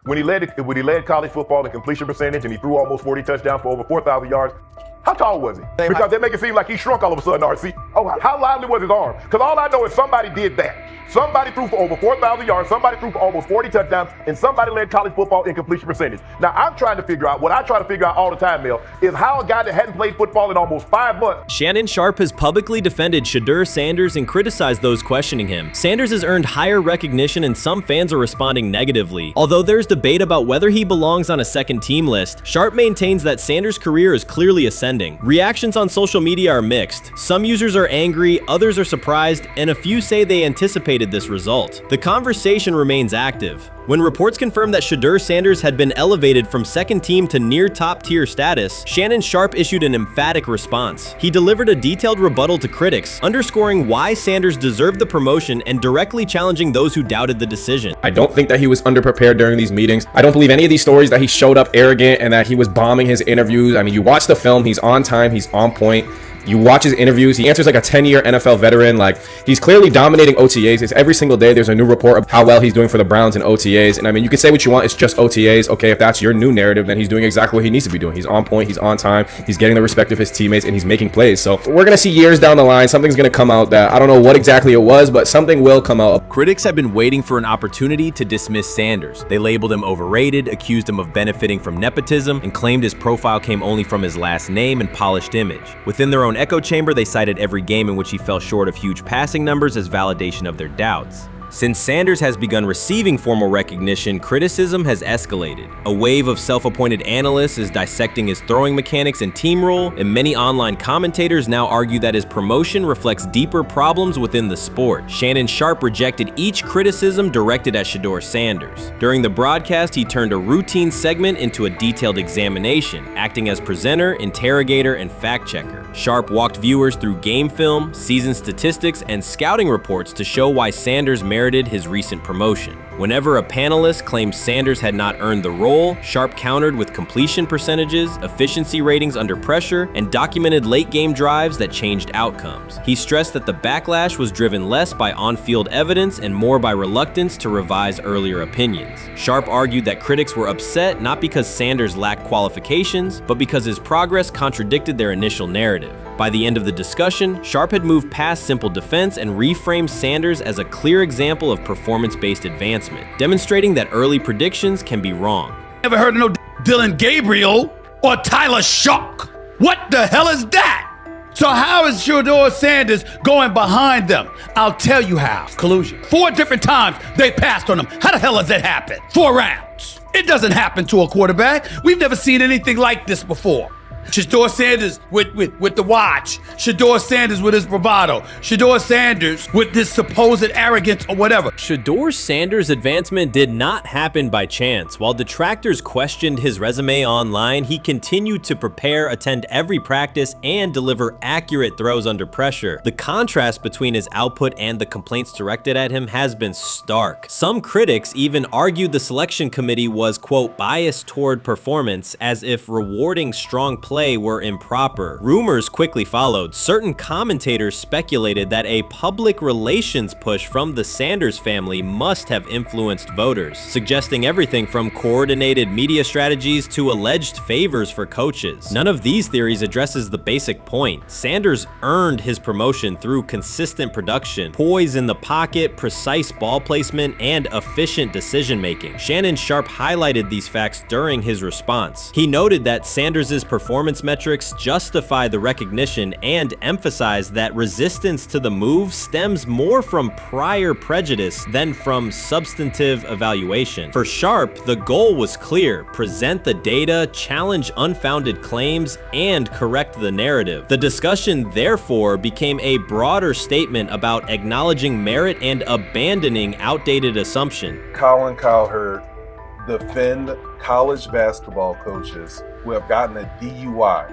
when he led college football in completion percentage and he threw almost 40 touchdowns for over 4,000 yards, how tall was he? Because they make it seem like he shrunk all of a sudden, RC. Oh, how lively was his arm? Because all I know is somebody did that. Somebody threw for over 4,000 yards, somebody threw for almost 40 touchdowns, and somebody led college football in completion percentage. Now, I'm trying to figure out, what I try to figure out all the time, Mel, is how a guy that hadn't played football in almost 5 months. Shannon Sharpe has publicly defended Shedeur Sanders and criticized those questioning him. Sanders has earned higher recognition and some fans are responding negatively. Although there's debate about whether he belongs on a second team list, Sharpe maintains that Sanders' career is clearly ascending. Reactions on social media are mixed. Some users are angry, others are surprised, and a few say they anticipated this result. The conversation remains active. When reports confirmed that Shedeur Sanders had been elevated from second team to near top tier status, Shannon Sharpe issued an emphatic response. He delivered a detailed rebuttal to critics, underscoring why Sanders deserved the promotion and directly challenging those who doubted the decision. I don't think that he was underprepared during these meetings. I don't believe any of these stories that he showed up arrogant and that he was bombing his interviews. I mean, you watch the film, he's on time, he's on point. You watch his interviews, he answers like a 10-year NFL veteran. Like, he's clearly dominating OTAs. It's every single day there's a new report of how well he's doing for the Browns in OTAs. And I mean, you can say what you want, it's just OTAs. Okay, if that's your new narrative, then he's doing exactly what he needs to be doing. He's on point, he's on time, he's getting the respect of his teammates, and he's making plays. So we're gonna see years down the line, something's gonna come out that I don't know what exactly it was, but something will come out. Critics have been waiting for an opportunity to dismiss Sanders. They labeled him overrated, accused him of benefiting from nepotism, and claimed his profile came only from his last name and polished image. Within their own echo chamber, they cited every game in which he fell short of huge passing numbers as validation of their doubts. Since Sanders has begun receiving formal recognition, criticism has escalated. A wave of self-appointed analysts is dissecting his throwing mechanics and team role, and many online commentators now argue that his promotion reflects deeper problems within the sport. Shannon Sharpe rejected each criticism directed at Shedeur Sanders. During the broadcast, he turned a routine segment into a detailed examination, acting as presenter, interrogator, and fact-checker. Sharpe walked viewers through game film, season statistics, and scouting reports to show why Sanders merited his recent promotion. Whenever a panelist claimed Sanders had not earned the role, Sharpe countered with completion percentages, efficiency ratings under pressure, and documented late-game drives that changed outcomes. He stressed that the backlash was driven less by on-field evidence and more by reluctance to revise earlier opinions. Sharpe argued that critics were upset not because Sanders lacked qualifications, but because his progress contradicted their initial narrative. By the end of the discussion, Sharpe had moved past simple defense and reframed Sanders as a clear example of performance-based advancement, demonstrating that early predictions can be wrong. Never heard of no Dylan Gabriel or Tyler Shock. What the hell is that? So how is Shedeur Sanders going behind them? I'll tell you how. Collusion. 4 different times they passed on him. How the hell does that happen? 4 rounds. It doesn't happen to a quarterback. We've never seen anything like this before. Shedeur Sanders with the watch. Shedeur Sanders with his bravado. Shedeur Sanders with this supposed arrogance or whatever. Shedeur Sanders' advancement did not happen by chance. While detractors questioned his resume online, he continued to prepare, attend every practice, and deliver accurate throws under pressure. The contrast between his output and the complaints directed at him has been stark. Some critics even argued the selection committee was, quote, biased toward performance, as if rewarding strong play were improper. Rumors quickly followed. Certain commentators speculated that a public relations push from the Sanders family must have influenced voters, suggesting everything from coordinated media strategies to alleged favors for coaches. None of these theories addresses the basic point. Sanders earned his promotion through consistent production, poise in the pocket, precise ball placement, and efficient decision-making. Shannon Sharpe highlighted these facts during his response. He noted that Sanders' performance metrics justify the recognition and emphasize that resistance to the move stems more from prior prejudice than from substantive evaluation. For Sharpe, the goal was clear: present the data, challenge unfounded claims, and correct the narrative. The discussion therefore became a broader statement about acknowledging merit and abandoning outdated assumption. Colin Cowherd defend college basketball coaches who have gotten a DUI,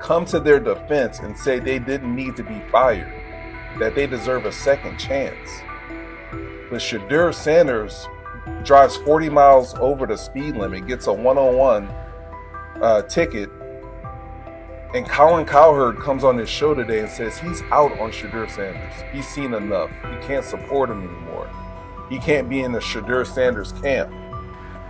come to their defense and say they didn't need to be fired, that they deserve a second chance. But Shedeur Sanders drives 40 miles over the speed limit, gets a one-on-one ticket, and Colin Cowherd comes on his show today and says he's out on Shedeur Sanders. He's seen enough. He can't support him anymore. He can't be in the Shedeur Sanders camp.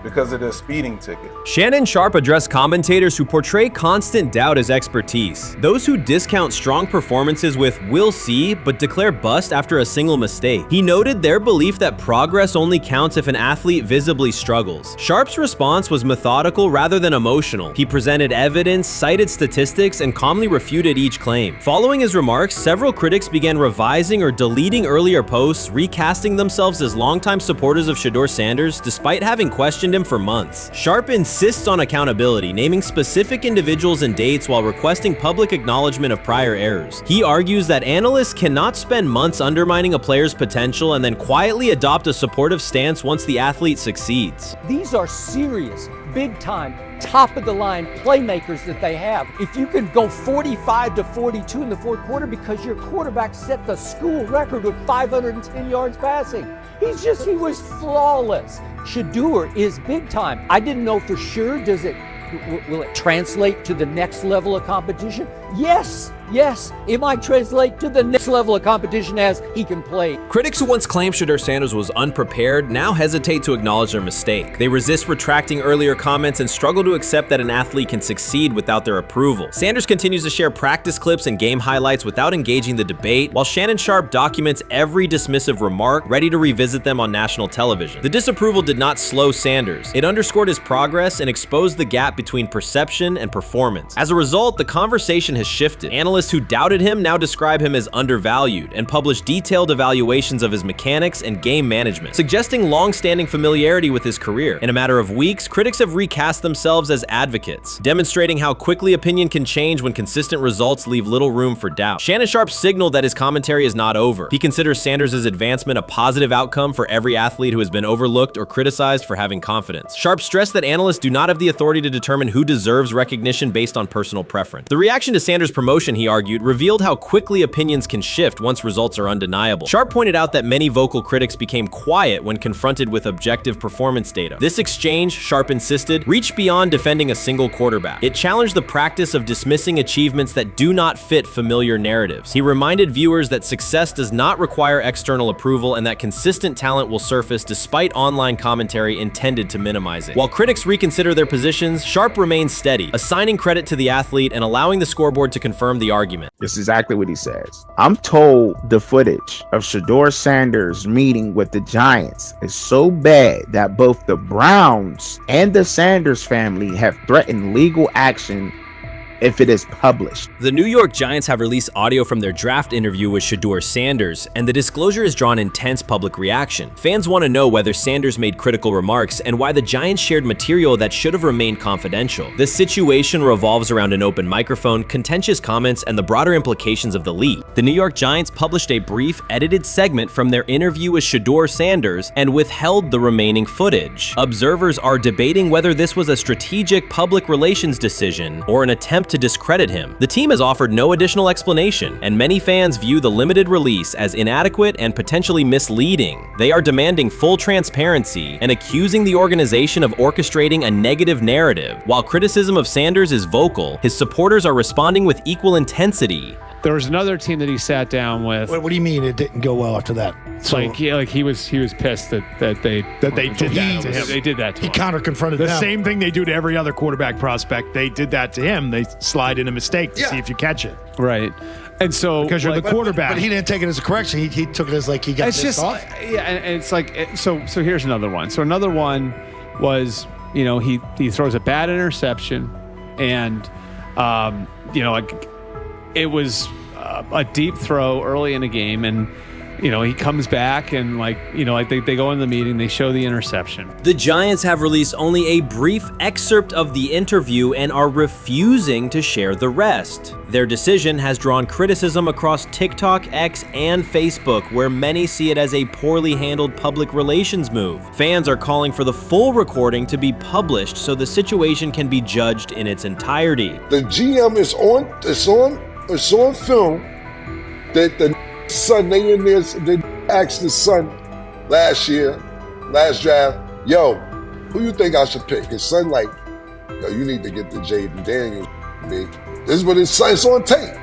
because of their speeding ticket. Shannon Sharpe addressed commentators who portray constant doubt as expertise. Those who discount strong performances with "we'll see" but declare bust after a single mistake. He noted their belief that progress only counts if an athlete visibly struggles. Sharpe's response was methodical rather than emotional. He presented evidence, cited statistics, and calmly refuted each claim. Following his remarks, several critics began revising or deleting earlier posts, recasting themselves as longtime supporters of Shedeur Sanders despite having questioned him for months. Sharpe insists on accountability, naming specific individuals and dates while requesting public acknowledgement of prior errors. He argues that analysts cannot spend months undermining a player's potential and then quietly adopt a supportive stance once the athlete succeeds. These are serious, big-time, top-of-the-line playmakers that they have. If you can go 45-42 in the fourth quarter because your quarterback set the school record with 510 yards passing. He was flawless. Shedeur is big time. I didn't know for sure, will it translate to the next level of competition? Yes, it might translate to the next level of competition as he can play. Critics who once claimed Shedeur Sanders was unprepared now hesitate to acknowledge their mistake. They resist retracting earlier comments and struggle to accept that an athlete can succeed without their approval. Sanders continues to share practice clips and game highlights without engaging the debate, while Shannon Sharpe documents every dismissive remark, ready to revisit them on national television. The disapproval did not slow Sanders. It underscored his progress and exposed the gap between perception and performance. As a result, the conversation has shifted. Analysts who doubted him now describe him as undervalued and publish detailed evaluations of his mechanics and game management, suggesting long-standing familiarity with his career. In a matter of weeks, critics have recast themselves as advocates, demonstrating how quickly opinion can change when consistent results leave little room for doubt. Shannon Sharpe signaled that his commentary is not over. He considers Sanders' advancement a positive outcome for every athlete who has been overlooked or criticized for having confidence. Sharpe stressed that analysts do not have the authority to determine who deserves recognition based on personal preference. The reaction to Sanders' promotion, he argued, revealed how quickly opinions can shift once results are undeniable. Sharpe pointed out that many vocal critics became quiet when confronted with objective performance data. This exchange, Sharpe insisted, reached beyond defending a single quarterback. It challenged the practice of dismissing achievements that do not fit familiar narratives. He reminded viewers that success does not require external approval and that consistent talent will surface despite online commentary intended to minimize it. While critics reconsider their positions, Sharpe remains steady, assigning credit to the athlete and allowing the scoreboard to confirm the argument. This is exactly what he says. I'm told the footage of Shedeur Sanders meeting with the Giants is so bad that both the Browns and the Sanders family have threatened legal action if it is published. The New York Giants have released audio from their draft interview with Shedeur Sanders, and the disclosure has drawn intense public reaction. Fans want to know whether Sanders made critical remarks and why the Giants shared material that should have remained confidential. The situation revolves around an open microphone, contentious comments, and the broader implications of the leak. The New York Giants published a brief, edited segment from their interview with Shedeur Sanders and withheld the remaining footage. Observers are debating whether this was a strategic public relations decision or an attempt to discredit him. The team has offered no additional explanation, and many fans view the limited release as inadequate and potentially misleading. They are demanding full transparency and accusing the organization of orchestrating a negative narrative. While criticism of Sanders is vocal, his supporters are responding with equal intensity. There was another team that he sat down with. What do you mean it didn't go well after that? So, he was pissed that they did that to him. They did that to him. He counter-confronted them. The same thing they do to every other quarterback prospect. They did that to him. They slide in a mistake to see if you catch it. Right. And so because you're the quarterback. But he didn't take it as a correction. He took it as like he got pissed off. Yeah, and it's like so here's another one. So another one was, he throws a bad interception, and it was a deep throw early in the game, and he comes back and they go in the meeting, they show the interception. The Giants have released only a brief excerpt of the interview and are refusing to share the rest. Their decision has drawn criticism across TikTok, X, and Facebook, where many see it as a poorly handled public relations move. Fans are calling for the full recording to be published so the situation can be judged in its entirety. The GM is on film that the son, they asked the son last draft, yo, who you think I should pick? His son yo, you need to get the Jaden Daniels, big. This is what his son, it's on tape.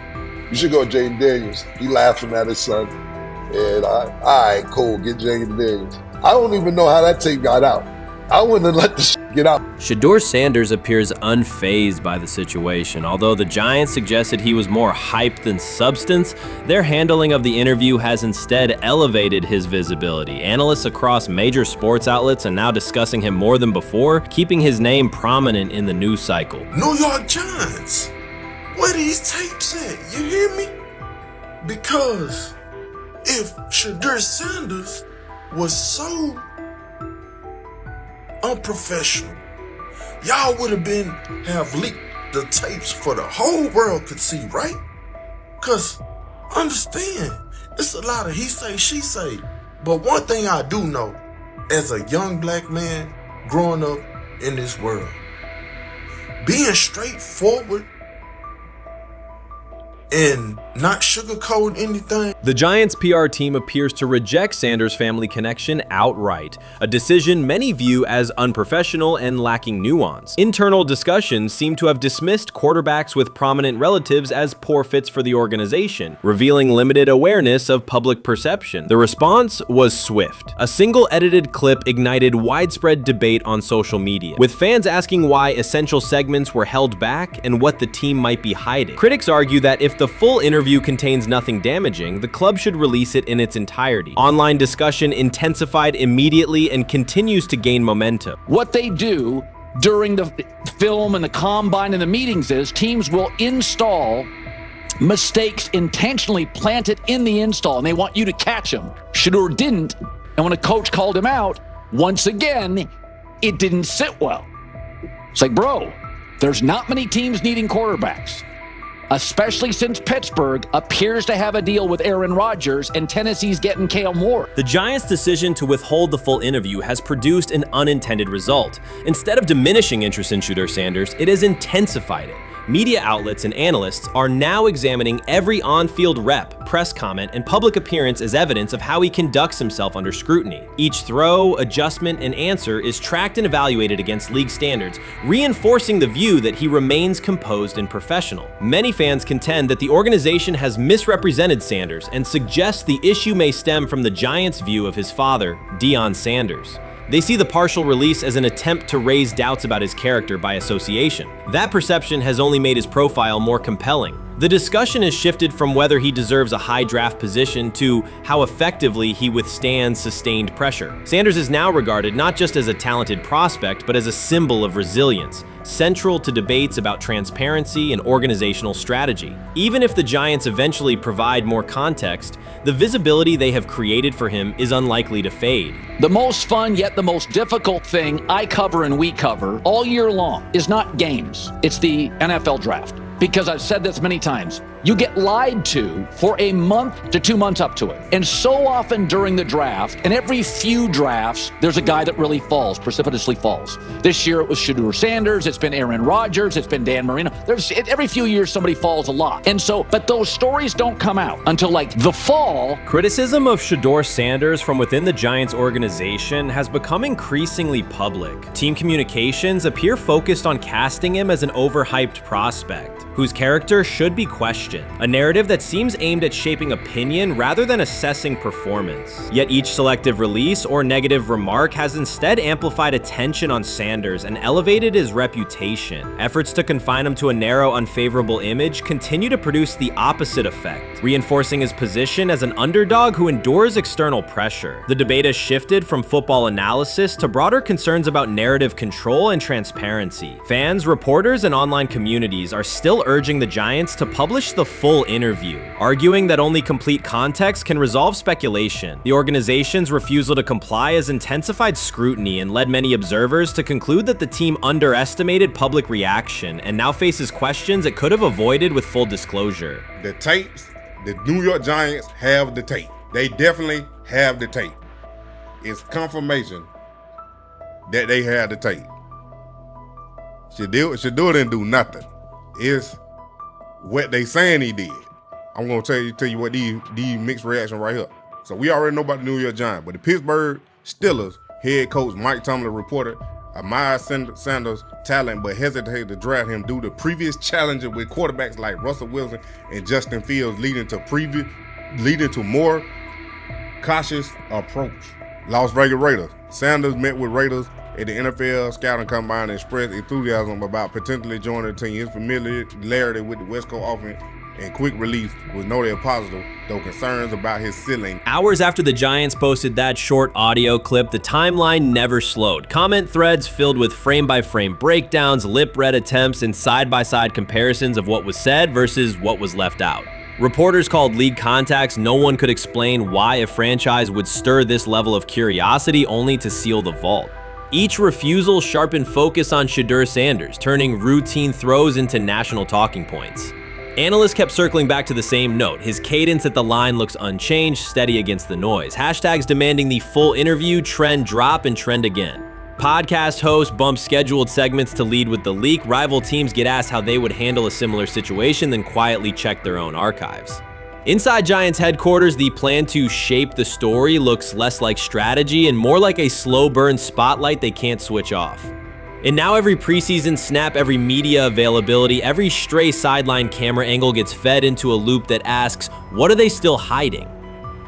You should go Jaden Daniels. He laughing at his son. And all right, cool, get Jaden Daniels. I don't even know how that tape got out. I wouldn't have let this get out. Shedeur Sanders appears unfazed by the situation. Although the Giants suggested he was more hype than substance, their handling of the interview has instead elevated his visibility. Analysts across major sports outlets are now discussing him more than before, keeping his name prominent in the news cycle. New York Giants, where these tapes at? You hear me? Because if Shedeur Sanders was so unprofessional, y'all would have leaked the tapes for the whole world could see, right? Cause understand, it's a lot of he say, she say. But one thing I do know, as a young black man growing up in this world, being straightforward and not sugarcoating anything. The Giants' PR team appears to reject Sanders' family connection outright, a decision many view as unprofessional and lacking nuance. Internal discussions seem to have dismissed quarterbacks with prominent relatives as poor fits for the organization, revealing limited awareness of public perception. The response was swift. A single edited clip ignited widespread debate on social media, with fans asking why essential segments were held back and what the team might be hiding. Critics argue that if the full interview contains nothing damaging, the club should release it in its entirety. Online discussion intensified immediately and continues to gain momentum. What they do during the film and the combine and the meetings is teams will install mistakes intentionally planted in the install, and they want you to catch them. Shedeur didn't, and when a coach called him out, once again, it didn't sit well. It's like, bro, there's not many teams needing quarterbacks, especially since Pittsburgh appears to have a deal with Aaron Rodgers and Tennessee's getting Kale Moore. The Giants' decision to withhold the full interview has produced an unintended result. Instead of diminishing interest in Shedeur Sanders, it has intensified it. Media outlets and analysts are now examining every on-field rep, press comment, and public appearance as evidence of how he conducts himself under scrutiny. Each throw, adjustment, and answer is tracked and evaluated against league standards, reinforcing the view that he remains composed and professional. Many fans contend that the organization has misrepresented Sanders and suggest the issue may stem from the Giants' view of his father, Deion Sanders. They see the partial release as an attempt to raise doubts about his character by association. That perception has only made his profile more compelling. The discussion has shifted from whether he deserves a high draft position to how effectively he withstands sustained pressure. Sanders is now regarded not just as a talented prospect, but as a symbol of resilience, central to debates about transparency and organizational strategy. Even if the Giants eventually provide more context, the visibility they have created for him is unlikely to fade. The most fun yet the most difficult thing I cover and we cover all year long is not games. It's the NFL draft. Because I've said this many times, you get lied to for a month to 2 months up to it. And so often during the draft, and every few drafts, there's a guy that really falls, precipitously falls. This year it was Shedeur Sanders, it's been Aaron Rodgers, it's been Dan Marino. Every few years somebody falls a lot. And so, but those stories don't come out until like the fall. Criticism of Shedeur Sanders from within the Giants organization has become increasingly public. Team communications appear focused on casting him as an overhyped prospect, whose character should be questioned, a narrative that seems aimed at shaping opinion rather than assessing performance. Yet each selective release or negative remark has instead amplified attention on Sanders and elevated his reputation. Efforts to confine him to a narrow, unfavorable image continue to produce the opposite effect, reinforcing his position as an underdog who endures external pressure. The debate has shifted from football analysis to broader concerns about narrative control and transparency. Fans, reporters, and online communities are still urging the Giants to publish the full interview, arguing that only complete context can resolve speculation. The organization's refusal to comply has intensified scrutiny and led many observers to conclude that the team underestimated public reaction and now faces questions it could have avoided with full disclosure. The tapes, the New York Giants have the tape. They definitely have the tape. It's confirmation that they have the tape. Shedeur didn't do nothing. Is what they saying he did. I'm gonna tell you what these mixed reaction right here. So we already know about the New York Giants, but the Pittsburgh Steelers head coach Mike Tomlin reported admired Sanders' talent, but hesitated to draft him due to previous challenges with quarterbacks like Russell Wilson and Justin Fields, leading to more cautious approach. Las Vegas Raiders. Sanders met with Raiders at the NFL scouting combine and expressed enthusiasm about potentially joining the team. His familiarity with the West Coast offense and quick release was noted positive, though concerns about his ceiling. Hours after the Giants posted that short audio clip, the timeline never slowed. Comment threads filled with frame-by-frame breakdowns, lip-read attempts, and side-by-side comparisons of what was said versus what was left out. Reporters called league contacts. No one could explain why a franchise would stir this level of curiosity only to seal the vault. Each refusal sharpened focus on Shedeur Sanders, turning routine throws into national talking points. Analysts kept circling back to the same note. His cadence at the line looks unchanged, steady against the noise. Hashtags demanding the full interview, trend drop, and trend again. Podcast hosts bump scheduled segments to lead with the leak. Rival teams get asked how they would handle a similar situation, then quietly check their own archives. Inside Giants headquarters, the plan to shape the story looks less like strategy and more like a slow burn spotlight they can't switch off. And now every preseason snap, every media availability, every stray sideline camera angle gets fed into a loop that asks, what are they still hiding?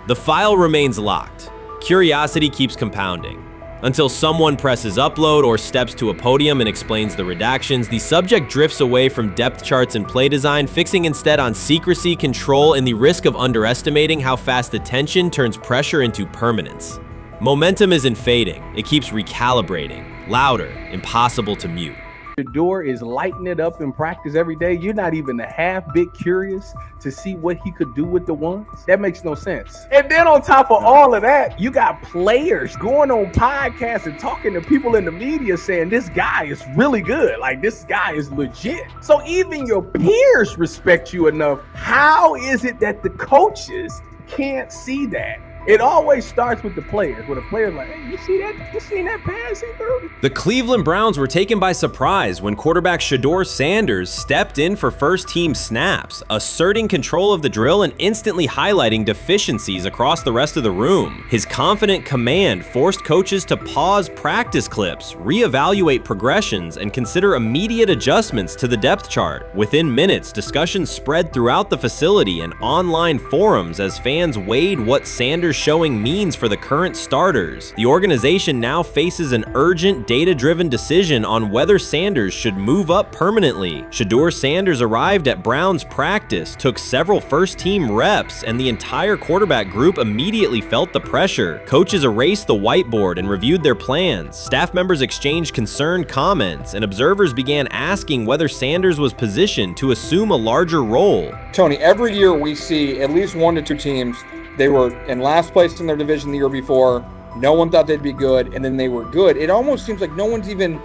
The file remains locked. Curiosity keeps compounding. Until someone presses upload or steps to a podium and explains the redactions, the subject drifts away from depth charts and play design, fixing instead on secrecy, control, and the risk of underestimating how fast attention turns pressure into permanence. Momentum isn't fading, it keeps recalibrating, louder, impossible to mute. Shedeur is lighting it up in practice every day. You're not even a half bit curious to see what he could do with the ones. That makes no sense. And then on top of all of that, you got players going on podcasts and talking to people in the media saying this guy is really good. Like, this guy is legit. So even your peers respect you enough. How is it that the coaches can't see that? It always starts with the players, where the player's like, hey, you see that? You seen that pass he threw? The Cleveland Browns were taken by surprise when quarterback Shedeur Sanders stepped in for first-team snaps, asserting control of the drill and instantly highlighting deficiencies across the rest of the room. His confident command forced coaches to pause practice clips, reevaluate progressions, and consider immediate adjustments to the depth chart. Within minutes, discussions spread throughout the facility and online forums as fans weighed what Sanders' showing means for the current starters. The organization now faces an urgent, data-driven decision on whether Sanders should move up permanently. Shedeur Sanders arrived at Browns practice, took several first-team reps, and the entire quarterback group immediately felt the pressure. Coaches erased the whiteboard and reviewed their plans. Staff members exchanged concerned comments, and observers began asking whether Sanders was positioned to assume a larger role. Tony, every year we see at least 1 to 2 teams. They were in last place in their division the year before. No one thought they'd be good, and then they were good. It almost seems like no one's even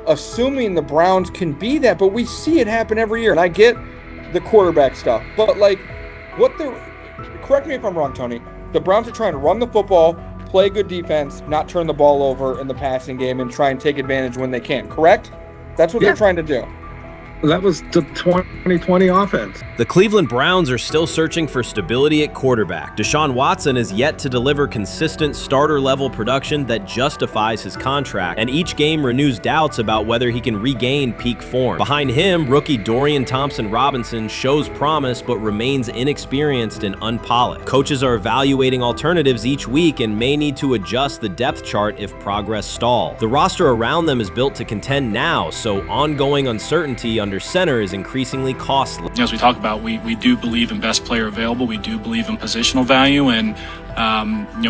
assuming the Browns can be that, but we see it happen every year. And I get the quarterback stuff, but like, correct me if I'm wrong, Tony. The Browns are trying to run the football, play good defense, not turn the ball over in the passing game, and try and take advantage when they can, correct? That's what they're trying to do. That was the 2020 offense. The Cleveland Browns are still searching for stability at quarterback. Deshaun Watson is yet to deliver consistent starter-level production that justifies his contract, and each game renews doubts about whether he can regain peak form. Behind him, rookie Dorian Thompson-Robinson shows promise but remains inexperienced and unpolished. Coaches are evaluating alternatives each week and may need to adjust the depth chart if progress stalls. The roster around them is built to contend now, so ongoing uncertainty under center is increasingly costly. As we talk about, we do believe in best player available. We do believe in positional value, and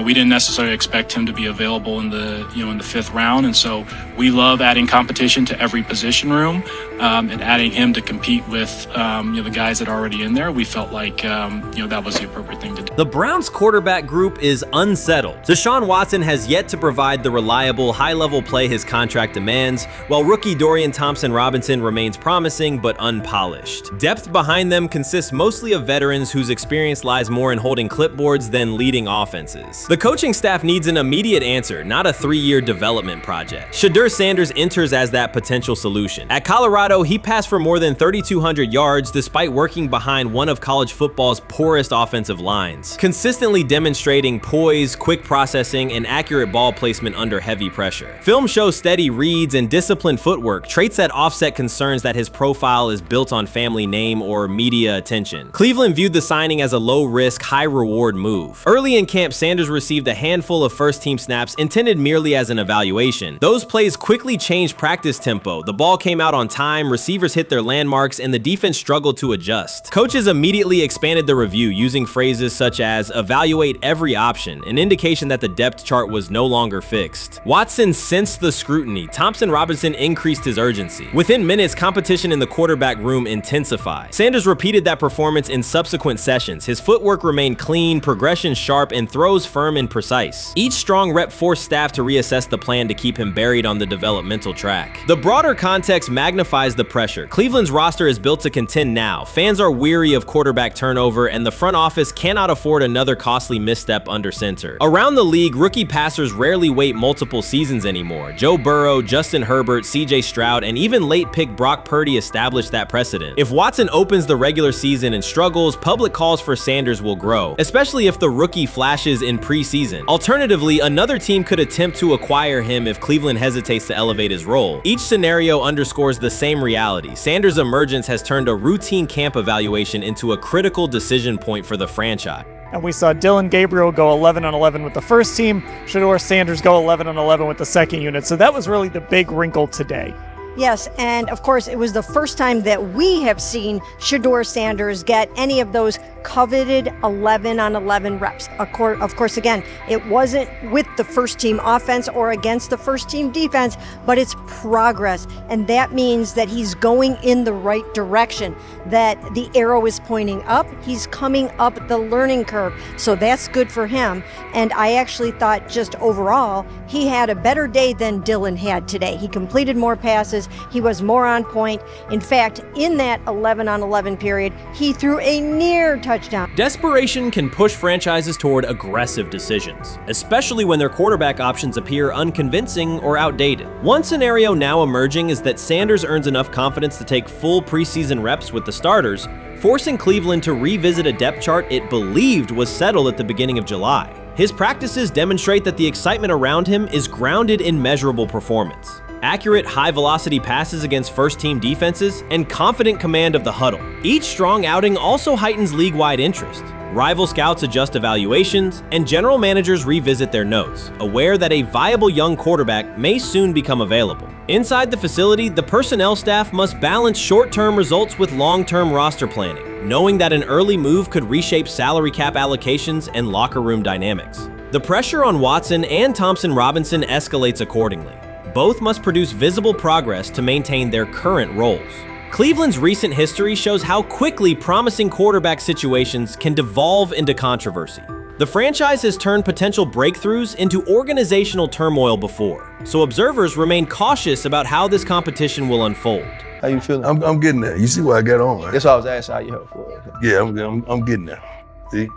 we didn't necessarily expect him to be available in the in the 5th round, and so we love adding competition to every position room and adding him to compete with the guys that are already in there. We felt like that was the appropriate thing to do. The Browns quarterback group is unsettled. Deshaun Watson has yet to provide the reliable, high-level play his contract demands, while rookie Dorian Thompson-Robinson remains promising but unpolished. Depth behind them consists mostly of veterans whose experience lies more in holding clipboards than leading offenses. The coaching staff needs an immediate answer, not a 3-year development project. Shedeur Sanders enters as that potential solution. At Colorado, he passed for more than 3,200 yards despite working behind one of college football's poorest offensive lines, consistently demonstrating poise, quick processing, and accurate ball placement under heavy pressure. Film shows steady reads and disciplined footwork, traits that offset concerns that his profile is built on family name or media attention. Cleveland viewed the signing as a low-risk, high-reward move. Early in camp, Sanders received a handful of first-team snaps intended merely as an evaluation. Those plays quickly changed practice tempo. The ball came out on time, receivers hit their landmarks, and the defense struggled to adjust. Coaches immediately expanded the review using phrases such as evaluate every option, an indication that the depth chart was no longer fixed. Watson sensed the scrutiny. Thompson Robinson increased his urgency. Within minutes, competition in the quarterback room intensified. Sanders repeated that performance in subsequent sessions. His footwork remained clean, progression sharp, and throws firm and precise. Each strong rep forced staff to reassess the plan to keep him buried on the developmental track. The broader context magnifies the pressure. Cleveland's roster is built to contend now. Fans are weary of quarterback turnover, and the front office cannot afford another costly misstep under center. Around the league, rookie passers rarely wait multiple seasons anymore. Joe Burrow, Justin Herbert, CJ Stroud, and even late pick Brock Purdy established that precedent. If Watson opens the regular season and struggles, public calls for Sanders will grow, especially if the rookie flashes in preseason. Alternatively, another team could attempt to acquire him if Cleveland hesitates to elevate his role. Each scenario underscores the same reality. Sanders' emergence has turned a routine camp evaluation into a critical decision point for the franchise. And we saw Dillon Gabriel go 11-on-11 with the first team, Shedeur Sanders go 11-on-11 with the second unit. So that was really the big wrinkle today. Yes, and of course, it was the first time that we have seen Shedeur Sanders get any of those coveted 11-on-11 reps. Of course, again, it wasn't with the first team offense or against the first team defense, but it's progress. And that means that he's going in the right direction, that the arrow is pointing up. He's coming up the learning curve. So that's good for him. And I actually thought just overall, he had a better day than Dillon had today. He completed more passes. He was more on point. In fact, in that 11-on-11 period, he threw a near touchdown. Desperation can push franchises toward aggressive decisions, especially when their quarterback options appear unconvincing or outdated. One scenario now emerging is that Sanders earns enough confidence to take full preseason reps with the starters, forcing Cleveland to revisit a depth chart it believed was settled at the beginning of July. His practices demonstrate that the excitement around him is grounded in measurable performance. Accurate, high-velocity passes against first-team defenses, and confident command of the huddle. Each strong outing also heightens league-wide interest. Rival scouts adjust evaluations, and general managers revisit their notes, aware that a viable young quarterback may soon become available. Inside the facility, the personnel staff must balance short-term results with long-term roster planning, knowing that an early move could reshape salary cap allocations and locker room dynamics. The pressure on Watson and Thompson Robinson escalates accordingly. Both must produce visible progress to maintain their current roles. Cleveland's recent history shows how quickly promising quarterback situations can devolve into controversy. The franchise has turned potential breakthroughs into organizational turmoil before, so observers remain cautious about how this competition will unfold. How you feeling? I'm getting there. You see what I got on, right? That's why I was asking how you help for. Yeah, I'm getting there. See?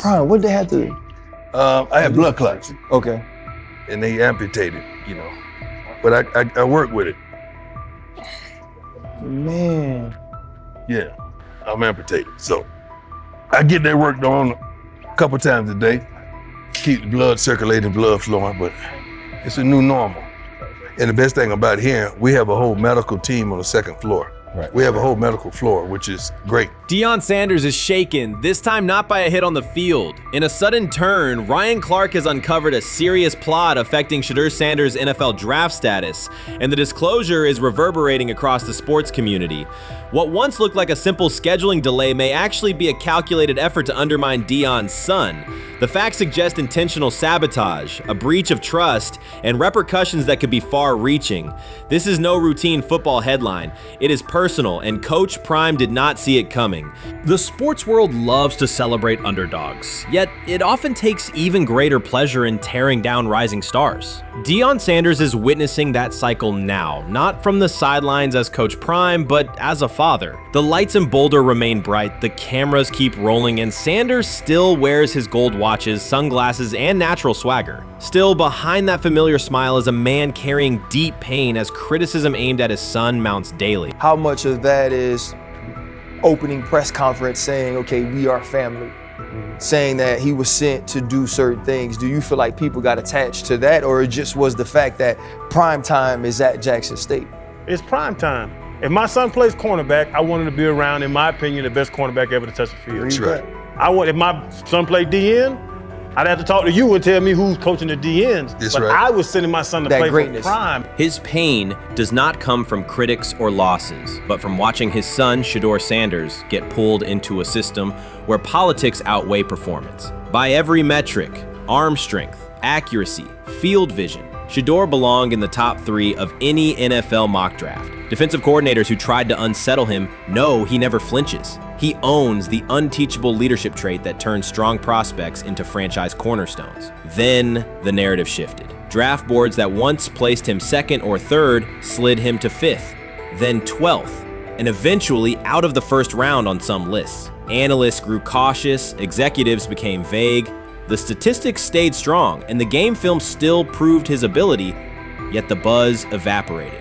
Brian, what they had to? I had blood clots. Okay. And they amputated, you know. But I work with it. Man. Yeah, I'm amputated. So I get that worked on a couple times a day. Keep the blood circulating, blood flowing, but it's a new normal. And the best thing about here, we have a whole medical team on the second floor. Right. We have a whole medical floor, which is great. Deion Sanders is shaken, this time not by a hit on the field. In a sudden turn, Ryan Clark has uncovered a serious plot affecting Shedeur Sanders' NFL draft status, and the disclosure is reverberating across the sports community. What once looked like a simple scheduling delay may actually be a calculated effort to undermine Deion's son. The facts suggest intentional sabotage, a breach of trust, and repercussions that could be far-reaching. This is no routine football headline. It is personal, and Coach Prime did not see it coming. The sports world loves to celebrate underdogs, yet it often takes even greater pleasure in tearing down rising stars. Deion Sanders is witnessing that cycle now, not from the sidelines as Coach Prime, but as a father. The lights in Boulder remain bright, the cameras keep rolling, and Sanders still wears his gold watches, sunglasses, and natural swagger. Still, behind that familiar smile is a man carrying deep pain as criticism aimed at his son mounts daily. How much of that is opening press conference saying, okay, we are family, saying that he was sent to do certain things? Do you feel like people got attached to that, or it just was the fact that prime time is at Jackson State? It's prime time. If my son plays cornerback, I want him to be around, in my opinion, the best cornerback ever to touch the field. That's right. If my son played DN, I'd have to talk to you and tell me who's coaching the DNs. That's but right. I was sending my son to That play greatness. for prime. His pain does not come from critics or losses, but from watching his son, Shedeur Sanders, get pulled into a system where politics outweigh performance. By every metric, arm strength, accuracy, field vision, Shedeur belonged in the top 3 of any NFL mock draft. Defensive coordinators who tried to unsettle him know he never flinches. He owns the unteachable leadership trait that turns strong prospects into franchise cornerstones. Then the narrative shifted. Draft boards that once placed him 2nd or 3rd slid him to 5th, then 12th, and eventually out of the 1st round on some lists. Analysts grew cautious, executives became vague. The statistics stayed strong, and the game film still proved his ability, yet the buzz evaporated.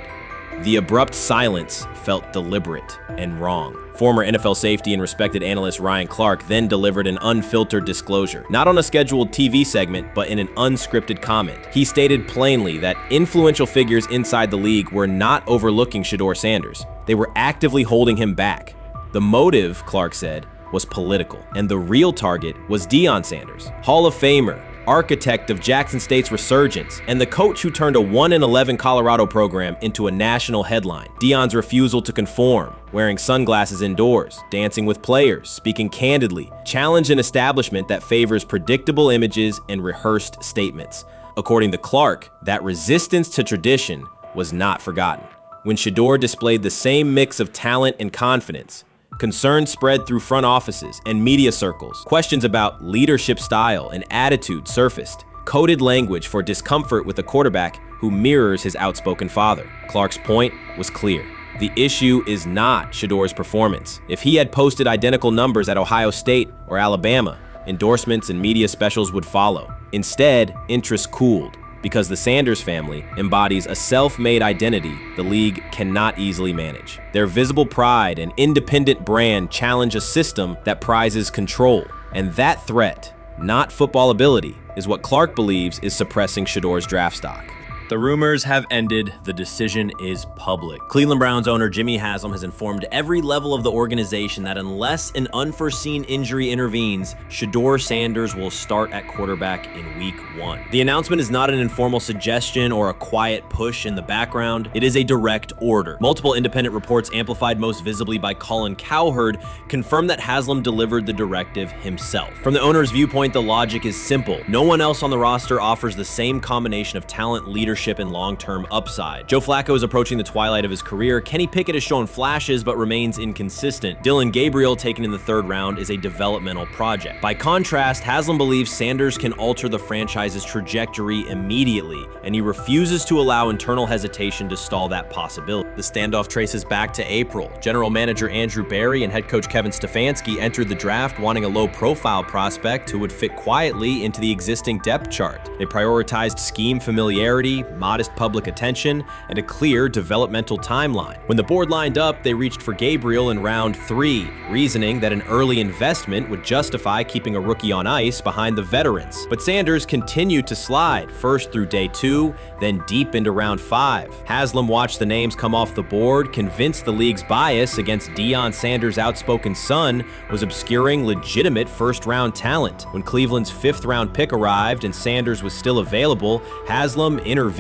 The abrupt silence felt deliberate and wrong. Former NFL safety and respected analyst Ryan Clark then delivered an unfiltered disclosure, not on a scheduled TV segment, but in an unscripted comment. He stated plainly that influential figures inside the league were not overlooking Shedeur Sanders. They were actively holding him back. The motive, Clark said, was political, and the real target was Deion Sanders, Hall of Famer, architect of Jackson State's resurgence, and the coach who turned a 1-11 Colorado program into a national headline. Deion's refusal to conform, wearing sunglasses indoors, dancing with players, speaking candidly, challenged an establishment that favors predictable images and rehearsed statements. According to Clark, that resistance to tradition was not forgotten. When Shedeur displayed the same mix of talent and confidence, concern spread through front offices and media circles. Questions about leadership style and attitude surfaced. Coded language for discomfort with a quarterback who mirrors his outspoken father. Clark's point was clear. The issue is not Shedeur's performance. If he had posted identical numbers at Ohio State or Alabama, endorsements and media specials would follow. Instead, interest cooled, because the Sanders family embodies a self-made identity the league cannot easily manage. Their visible pride and independent brand challenge a system that prizes control. And that threat, not football ability, is what Clark believes is suppressing Shedeur's draft stock. The rumors have ended. The decision is public. Cleveland Browns owner Jimmy Haslam has informed every level of the organization that unless an unforeseen injury intervenes, Shedeur Sanders will start at quarterback in week 1. The announcement is not an informal suggestion or a quiet push in the background. It is a direct order. Multiple independent reports, amplified most visibly by Colin Cowherd, confirm that Haslam delivered the directive himself. From the owner's viewpoint, the logic is simple. No one else on the roster offers the same combination of talent, leadership, and long-term upside. Joe Flacco is approaching the twilight of his career. Kenny Pickett has shown flashes but remains inconsistent. Dillon Gabriel, taken in the 3rd round, is a developmental project. By contrast, Haslam believes Sanders can alter the franchise's trajectory immediately, and he refuses to allow internal hesitation to stall that possibility. The standoff traces back to April. General manager Andrew Berry and head coach Kevin Stefanski entered the draft wanting a low-profile prospect who would fit quietly into the existing depth chart. They prioritized scheme familiarity, modest public attention, and a clear developmental timeline. When the board lined up, they reached for Gabriel in round 3, reasoning that an early investment would justify keeping a rookie on ice behind the veterans. But Sanders continued to slide, first through day 2, then deep into round 5. Haslam watched the names come off the board, convinced the league's bias against Deion Sanders' outspoken son was obscuring legitimate first-round talent. When Cleveland's 5th-round pick arrived and Sanders was still available, Haslam intervened.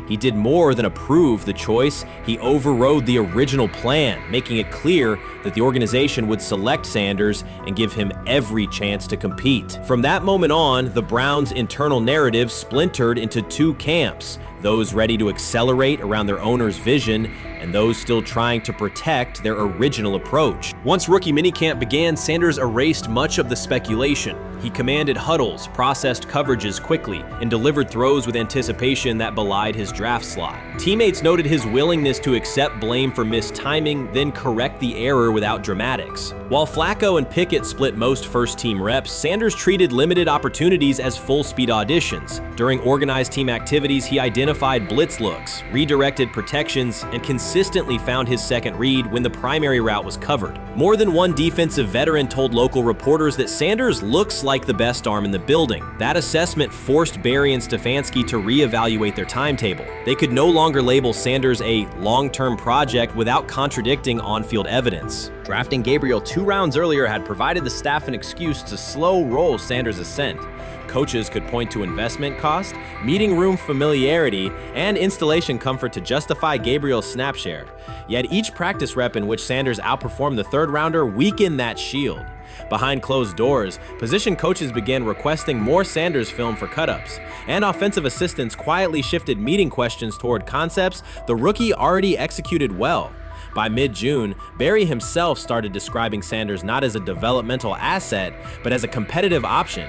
He did more than approve the choice. He overrode the original plan, making it clear that the organization would select Sanders and give him every chance to compete. From that moment on, the Browns' internal narrative splintered into 2 camps, those ready to accelerate around their owner's vision and those still trying to protect their original approach. Once rookie minicamp began, Sanders erased much of the speculation. He commanded huddles, processed coverages quickly, and delivered throws with anticipation that belied his draft slot. Teammates noted his willingness to accept blame for missed timing, then correct the error without dramatics. While Flacco and Pickett split most first-team reps, Sanders treated limited opportunities as full-speed auditions. During organized team activities, he identified blitz looks, redirected protections, and consistently consistently found his second read when the primary route was covered. More than one defensive veteran told local reporters that Sanders looks like the best arm in the building. That assessment forced Barry and Stefanski to reevaluate their timetable. They could no longer label Sanders a long-term project without contradicting on-field evidence. Drafting Gabriel 2 rounds earlier had provided the staff an excuse to slow roll Sanders' ascent. Coaches could point to investment cost, meeting room familiarity, and installation comfort to justify Gabriel's snap share. Yet each practice rep in which Sanders outperformed the third rounder weakened that shield. Behind closed doors, position coaches began requesting more Sanders film for cut-ups, and offensive assistants quietly shifted meeting questions toward concepts the rookie already executed well. By mid-June, Barry himself started describing Sanders not as a developmental asset, but as a competitive option.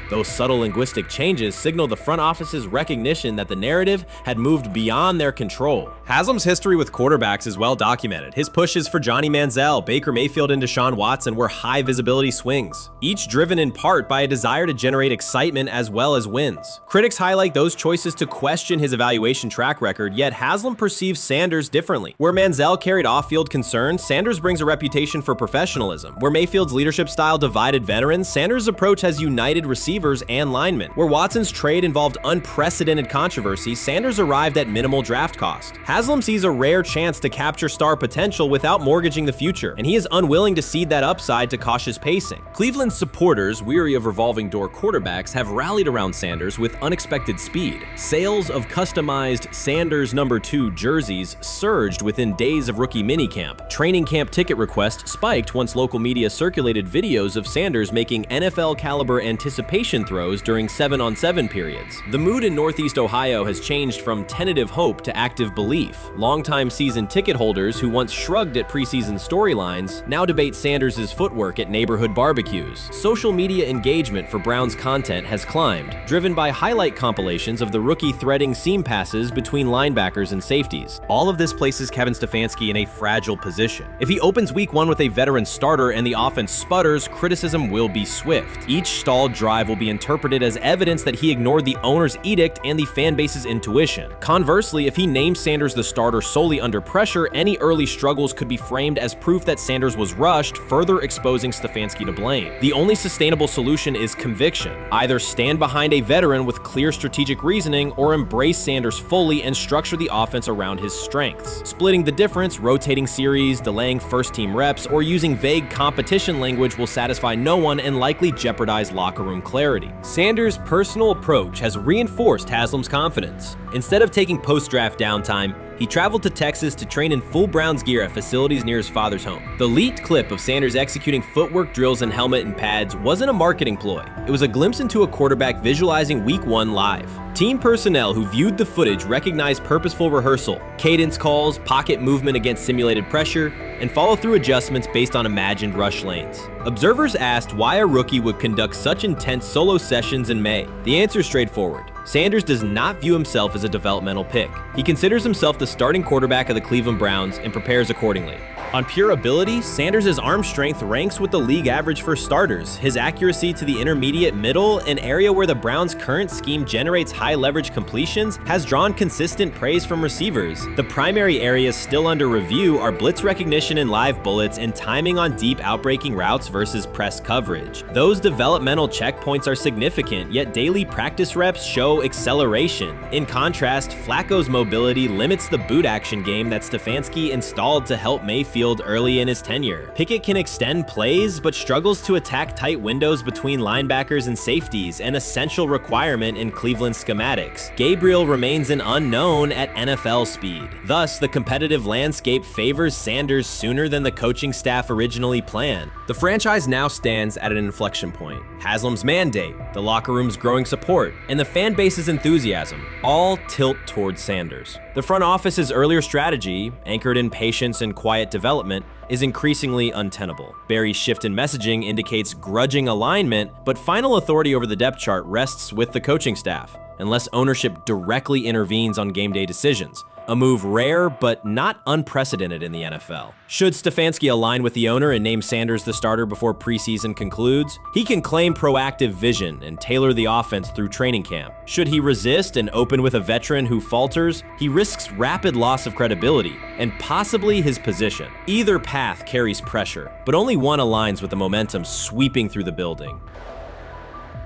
Those subtle linguistic changes signal the front office's recognition that the narrative had moved beyond their control. Haslam's history with quarterbacks is well documented. His pushes for Johnny Manziel, Baker Mayfield, and Deshaun Watson were high visibility swings, each driven in part by a desire to generate excitement as well as wins. Critics highlight those choices to question his evaluation track record, yet Haslam perceives Sanders differently. Where Manziel carried off-field concerns, Sanders brings a reputation for professionalism. Where Mayfield's leadership style divided veterans, Sanders' approach has united receivers and linemen. Where Watson's trade involved unprecedented controversy, Sanders arrived at minimal draft cost. Haslam sees a rare chance to capture star potential without mortgaging the future, and he is unwilling to cede that upside to cautious pacing. Cleveland's supporters, weary of revolving door quarterbacks, have rallied around Sanders with unexpected speed. Sales of customized Sanders number 2 jerseys surged within days of rookie minicamp. Training camp ticket requests spiked once local media circulated videos of Sanders making NFL-caliber anticipation throws during 7-on-7 periods. The mood in Northeast Ohio has changed from tentative hope to active belief. Longtime season ticket holders who once shrugged at preseason storylines now debate Sanders' footwork at neighborhood barbecues. Social media engagement for Brown's content has climbed, driven by highlight compilations of the rookie threading seam passes between linebackers and safeties. All of this places Kevin Stefanski in a fragile position. If he opens week 1 with a veteran starter and the offense sputters, criticism will be swift. Each stalled drive will be interpreted as evidence that he ignored the owner's edict and the fan base's intuition. Conversely, if he names Sanders the starter solely under pressure, any early struggles could be framed as proof that Sanders was rushed, further exposing Stefanski to blame. The only sustainable solution is conviction. Either stand behind a veteran with clear strategic reasoning or embrace Sanders fully and structure the offense around his strengths. Splitting the difference, rotating series, delaying first-team reps, or using vague competition language will satisfy no one and likely jeopardize locker room clarity. Sanders' personal approach has reinforced Haslam's confidence. Instead of taking post-draft downtime, he traveled to Texas to train in full Browns gear at facilities near his father's home. The leaked clip of Sanders executing footwork drills in helmet and pads wasn't a marketing ploy. It was a glimpse into a quarterback visualizing Week 1 live. Team personnel who viewed the footage recognized purposeful rehearsal, cadence calls, pocket movement against simulated pressure, and follow-through adjustments based on imagined rush lanes. Observers asked why a rookie would conduct such intense solo sessions in May. The answer is straightforward. Sanders does not view himself as a developmental pick. He considers himself the starting quarterback of the Cleveland Browns and prepares accordingly. On pure ability, Sanders' arm strength ranks with the league average for starters. His accuracy to the intermediate middle, an area where the Browns' current scheme generates high leverage completions, has drawn consistent praise from receivers. The primary areas still under review are blitz recognition and live bullets and timing on deep outbreaking routes versus press coverage. Those developmental checkpoints are significant, yet daily practice reps show acceleration. In contrast, Flacco's mobility limits the boot action game that Stefanski installed to help Mayfield early in his tenure. Pickett can extend plays, but struggles to attack tight windows between linebackers and safeties, an essential requirement in Cleveland schematics. Gabriel remains an unknown at NFL speed. Thus, the competitive landscape favors Sanders sooner than the coaching staff originally planned. The franchise now stands at an inflection point. Haslam's mandate, the locker room's growing support, and the fan base's enthusiasm all tilt towards Sanders. The front office's earlier strategy, anchored in patience and quiet development, is increasingly untenable. Barry's shift in messaging indicates grudging alignment, but final authority over the depth chart rests with the coaching staff, unless ownership directly intervenes on game day decisions. a move rare but not unprecedented in the NFL. Should Stefanski align with the owner and name Sanders the starter before preseason concludes? He can claim proactive vision and tailor the offense through training camp. Should he resist and open with a veteran who falters, he risks rapid loss of credibility and possibly his position. Either path carries pressure, but only one aligns with the momentum sweeping through the building.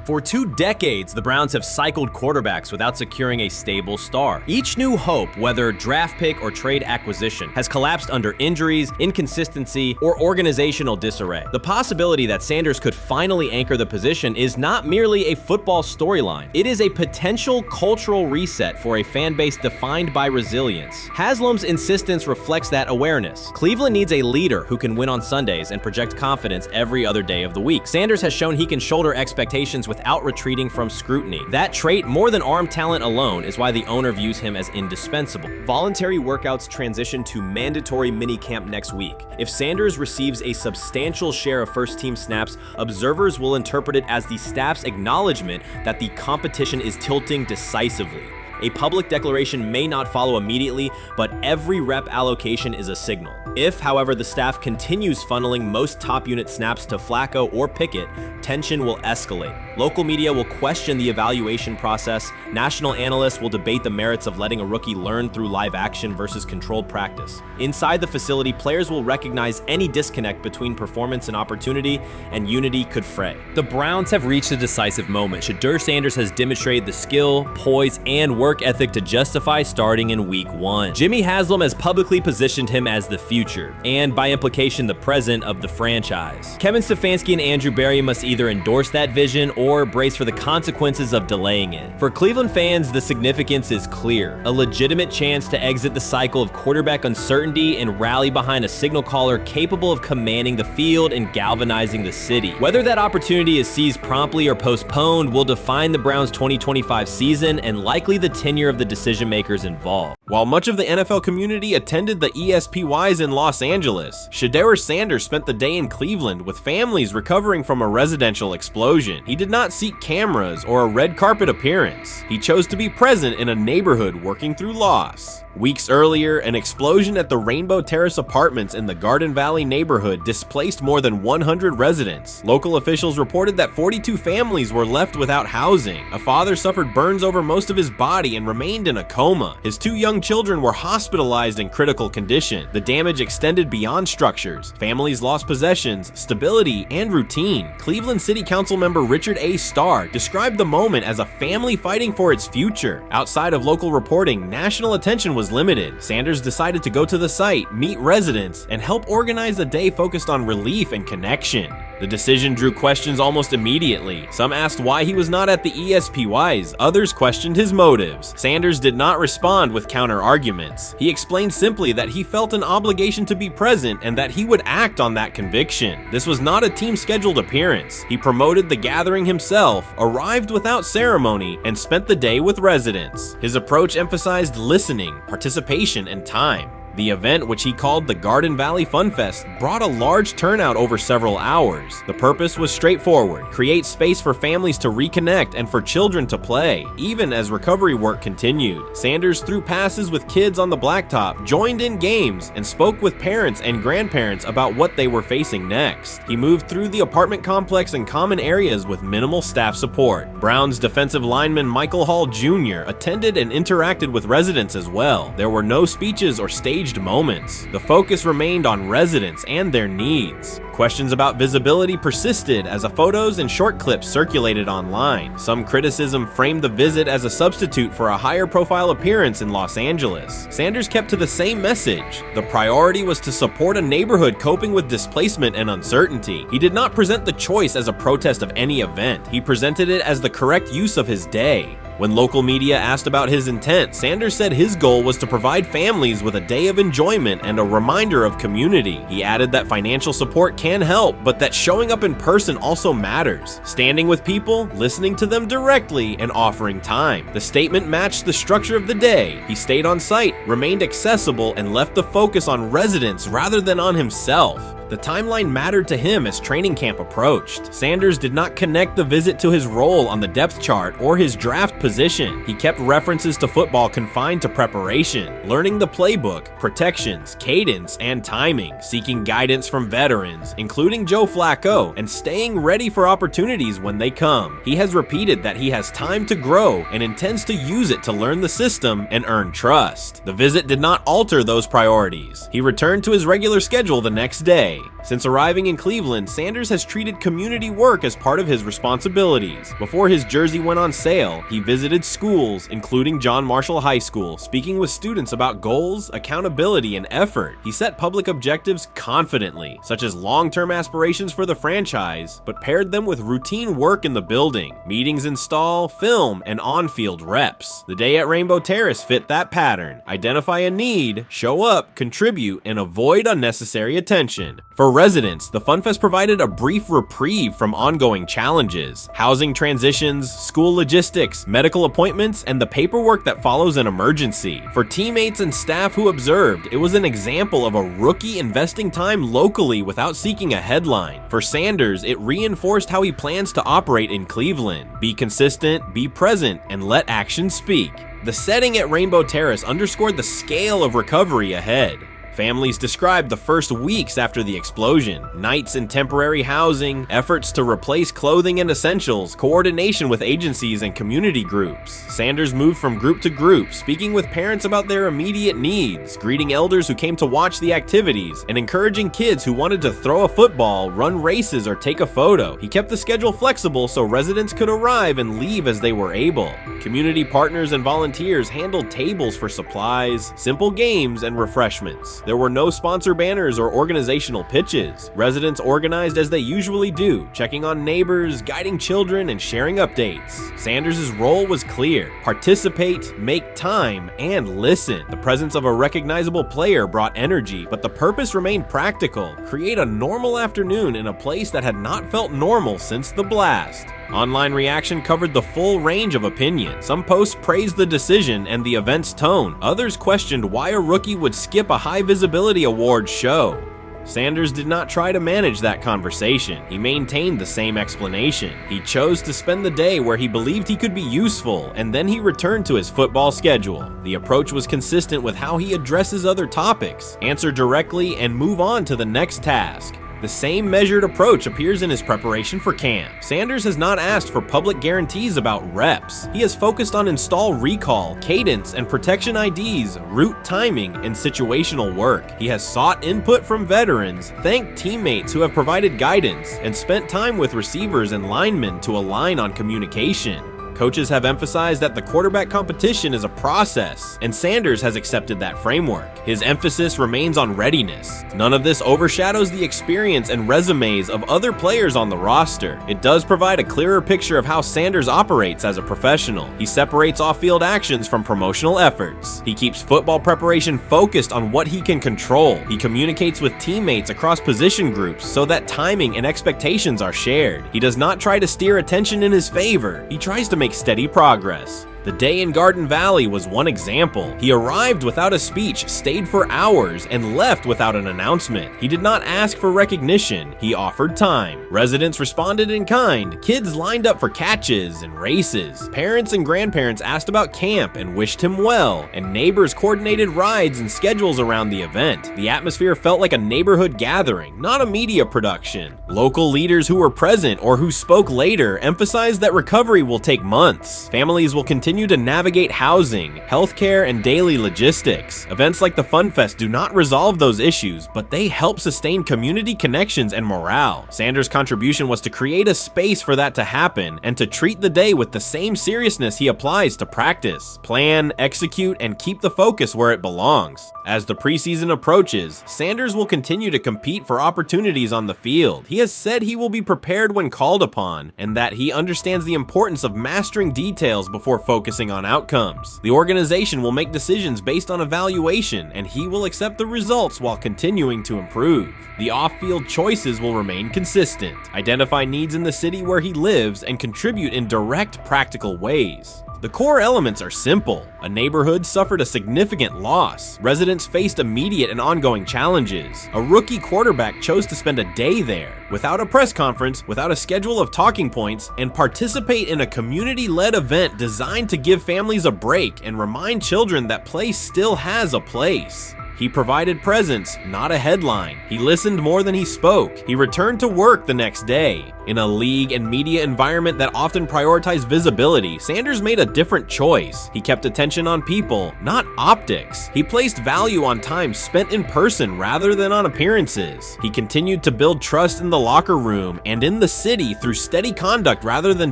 For 2 decades, the Browns have cycled quarterbacks without securing a stable star. Each new hope, whether draft pick or trade acquisition, has collapsed under injuries, inconsistency, or organizational disarray. The possibility that Sanders could finally anchor the position is not merely a football storyline. It is a potential cultural reset for a fan base defined by resilience. Haslam's insistence reflects that awareness. Cleveland needs a leader who can win on Sundays and project confidence every other day of the week. Sanders has shown he can shoulder expectations without retreating from scrutiny. That trait, more than arm talent alone, is why the owner views him as indispensable. Voluntary workouts transition to mandatory minicamp next week. If Sanders receives a substantial share of first-team snaps, observers will interpret it as the staff's acknowledgement that the competition is tilting decisively. A public declaration may not follow immediately, but every rep allocation is a signal. If, however, the staff continues funneling most top unit snaps to Flacco or Pickett, tension will escalate. Local media will question the evaluation process. National analysts will debate the merits of letting a rookie learn through live action versus controlled practice. Inside the facility, players will recognize any disconnect between performance and opportunity, and unity could fray. The Browns have reached a decisive moment. Shedeur Sanders has demonstrated the skill, poise, and work ethic to justify starting in week 1. Jimmy Haslam has publicly positioned him as the future, and by implication the present of the franchise. Kevin Stefanski and Andrew Berry must either endorse that vision or brace for the consequences of delaying it. For Cleveland fans, the significance is clear. A legitimate chance to exit the cycle of quarterback uncertainty and rally behind a signal caller capable of commanding the field and galvanizing the city. Whether that opportunity is seized promptly or postponed will define the Browns' 2025 season and likely the tenure of the decision makers involved. While much of the NFL community attended the ESPYs in Los Angeles, Shedeur Sanders spent the day in Cleveland with families recovering from a residential explosion. He did not seek cameras or a red carpet appearance. He chose to be present in a neighborhood working through loss. Weeks earlier, an explosion at the Rainbow Terrace Apartments in the Garden Valley neighborhood displaced more than 100 residents. Local officials reported that 42 families were left without housing. A father suffered burns over most of his body and remained in a coma. His 2 young children were hospitalized in critical condition. The damage extended beyond structures. Families lost possessions, stability, and routine. Cleveland City Council member Richard A. Starr described the moment as a family fighting for its future. Outside of local reporting, national attention was limited. Sanders decided to go to the site, meet residents, and help organize a day focused on relief and connection. The decision drew questions almost immediately. Some asked why he was not at the ESPYs, others questioned his motives. Sanders did not respond with counter-arguments. He explained simply that he felt an obligation to be present and that he would act on that conviction. This was not a team-scheduled appearance. He promoted the gathering himself, arrived without ceremony, and spent the day with residents. His approach emphasized listening, participation, and time. The event, which he called the Garden Valley Fun Fest, brought a large turnout over several hours. The purpose was straightforward: create space for families to reconnect and for children to play, even as recovery work continued. Sanders threw passes with kids on the blacktop, joined in games, and spoke with parents and grandparents about what they were facing next. He moved through the apartment complex and common areas with minimal staff support. Browns defensive lineman Michael Hall Jr. attended and interacted with residents as well. There were no speeches or staged moments. The focus remained on residents and their needs. Questions about visibility persisted as photos and short clips circulated online. Some criticism framed the visit as a substitute for a higher profile appearance in Los Angeles. Sanders kept to the same message. The priority was to support a neighborhood coping with displacement and uncertainty. He did not present the choice as a protest of any event. He presented it as the correct use of his day. When local media asked about his intent, Sanders said his goal was to provide families with a day of enjoyment and a reminder of community. He added that financial support can help, but that showing up in person also matters. Standing with people, listening to them directly, and offering time. The statement matched the structure of the day. He stayed on site, remained accessible, and left the focus on residents rather than on himself. The timeline mattered to him as training camp approached. Sanders did not connect the visit to his role on the depth chart or his draft position. He kept references to football confined to preparation, learning the playbook, protections, cadence, and timing, seeking guidance from veterans, including Joe Flacco, and staying ready for opportunities when they come. He has repeated that he has time to grow and intends to use it to learn the system and earn trust. The visit did not alter those priorities. He returned to his regular schedule the next day. Since arriving in Cleveland, Sanders has treated community work as part of his responsibilities. Before his jersey went on sale, he visited schools, including John Marshall High School, speaking with students about goals, accountability, and effort. He set public objectives confidently, such as long-term aspirations for the franchise, but paired them with routine work in the building, meetings install, film, and on-field reps. The day at Rainbow Terrace fit that pattern. Identify a need, show up, contribute, and avoid unnecessary attention. For residents, the FunFest provided a brief reprieve from ongoing challenges: housing transitions, school logistics, medical appointments, and the paperwork that follows an emergency. For teammates and staff who observed, it was an example of a rookie investing time locally without seeking a headline. For Sanders, it reinforced how he plans to operate in Cleveland: be consistent, be present, and let actions speak. The setting at Rainbow Terrace underscored the scale of recovery ahead. Families described the first weeks after the explosion: nights in temporary housing, efforts to replace clothing and essentials, coordination with agencies and community groups. Sanders moved from group to group, speaking with parents about their immediate needs, greeting elders who came to watch the activities, and encouraging kids who wanted to throw a football, run races, or take a photo. He kept the schedule flexible so residents could arrive and leave as they were able. Community partners and volunteers handled tables for supplies, simple games, and refreshments. There were no sponsor banners or organizational pitches. Residents organized as they usually do, checking on neighbors, guiding children, and sharing updates. Sanders' role was clear: participate, make time, and listen. The presence of a recognizable player brought energy, but the purpose remained practical: create a normal afternoon in a place that had not felt normal since the blast. Online reaction covered the full range of opinion. Some posts praised the decision and the event's tone. Others questioned why a rookie would skip a high-visibility awards show. Sanders did not try to manage that conversation. He maintained the same explanation. He chose to spend the day where he believed he could be useful, and then he returned to his football schedule. The approach was consistent with how he addresses other topics: answer directly and move on to the next task. The same measured approach appears in his preparation for camp. Sanders has not asked for public guarantees about reps. He has focused on install recall, cadence, and protection IDs, route timing, and situational work. He has sought input from veterans, thanked teammates who have provided guidance, and spent time with receivers and linemen to align on communication. Coaches have emphasized that the quarterback competition is a process, and Sanders has accepted that framework. His emphasis remains on readiness. None of this overshadows the experience and resumes of other players on the roster. It does provide a clearer picture of how Sanders operates as a professional. He separates off-field actions from promotional efforts. He keeps football preparation focused on what he can control. He communicates with teammates across position groups so that timing and expectations are shared. He does not try to steer attention in his favor. He tries to make steady progress. The day in Garden Valley was one example. He arrived without a speech, stayed for hours, and left without an announcement. He did not ask for recognition. He offered time. Residents responded in kind. Kids lined up for catches and races. Parents and grandparents asked about camp and wished him well, and neighbors coordinated rides and schedules around the event. The atmosphere felt like a neighborhood gathering, not a media production. Local leaders who were present or who spoke later emphasized that recovery will take months. Families will continue to navigate housing, healthcare, and daily logistics. Events like the FunFest do not resolve those issues, but they help sustain community connections and morale. Sanders' contribution was to create a space for that to happen and to treat the day with the same seriousness he applies to practice: plan, execute, and keep the focus where it belongs. As the preseason approaches, Sanders will continue to compete for opportunities on the field. He has said he will be prepared when called upon, and that he understands the importance of mastering details before focusing focusing on outcomes. The organization will make decisions based on evaluation, and he will accept the results while continuing to improve. The off-field choices will remain consistent, identify needs in the city where he lives, and contribute in direct, practical ways. The core elements are simple. A neighborhood suffered a significant loss. Residents faced immediate and ongoing challenges. A rookie quarterback chose to spend a day there, without a press conference, without a schedule of talking points, and participate in a community-led event designed to give families a break and remind children that play still has a place. He provided presence, not a headline. He listened more than he spoke. He returned to work the next day. In a league and media environment that often prioritize visibility, Sanders made a different choice. He kept attention on people, not optics. He placed value on time spent in person rather than on appearances. He continued to build trust in the locker room and in the city through steady conduct rather than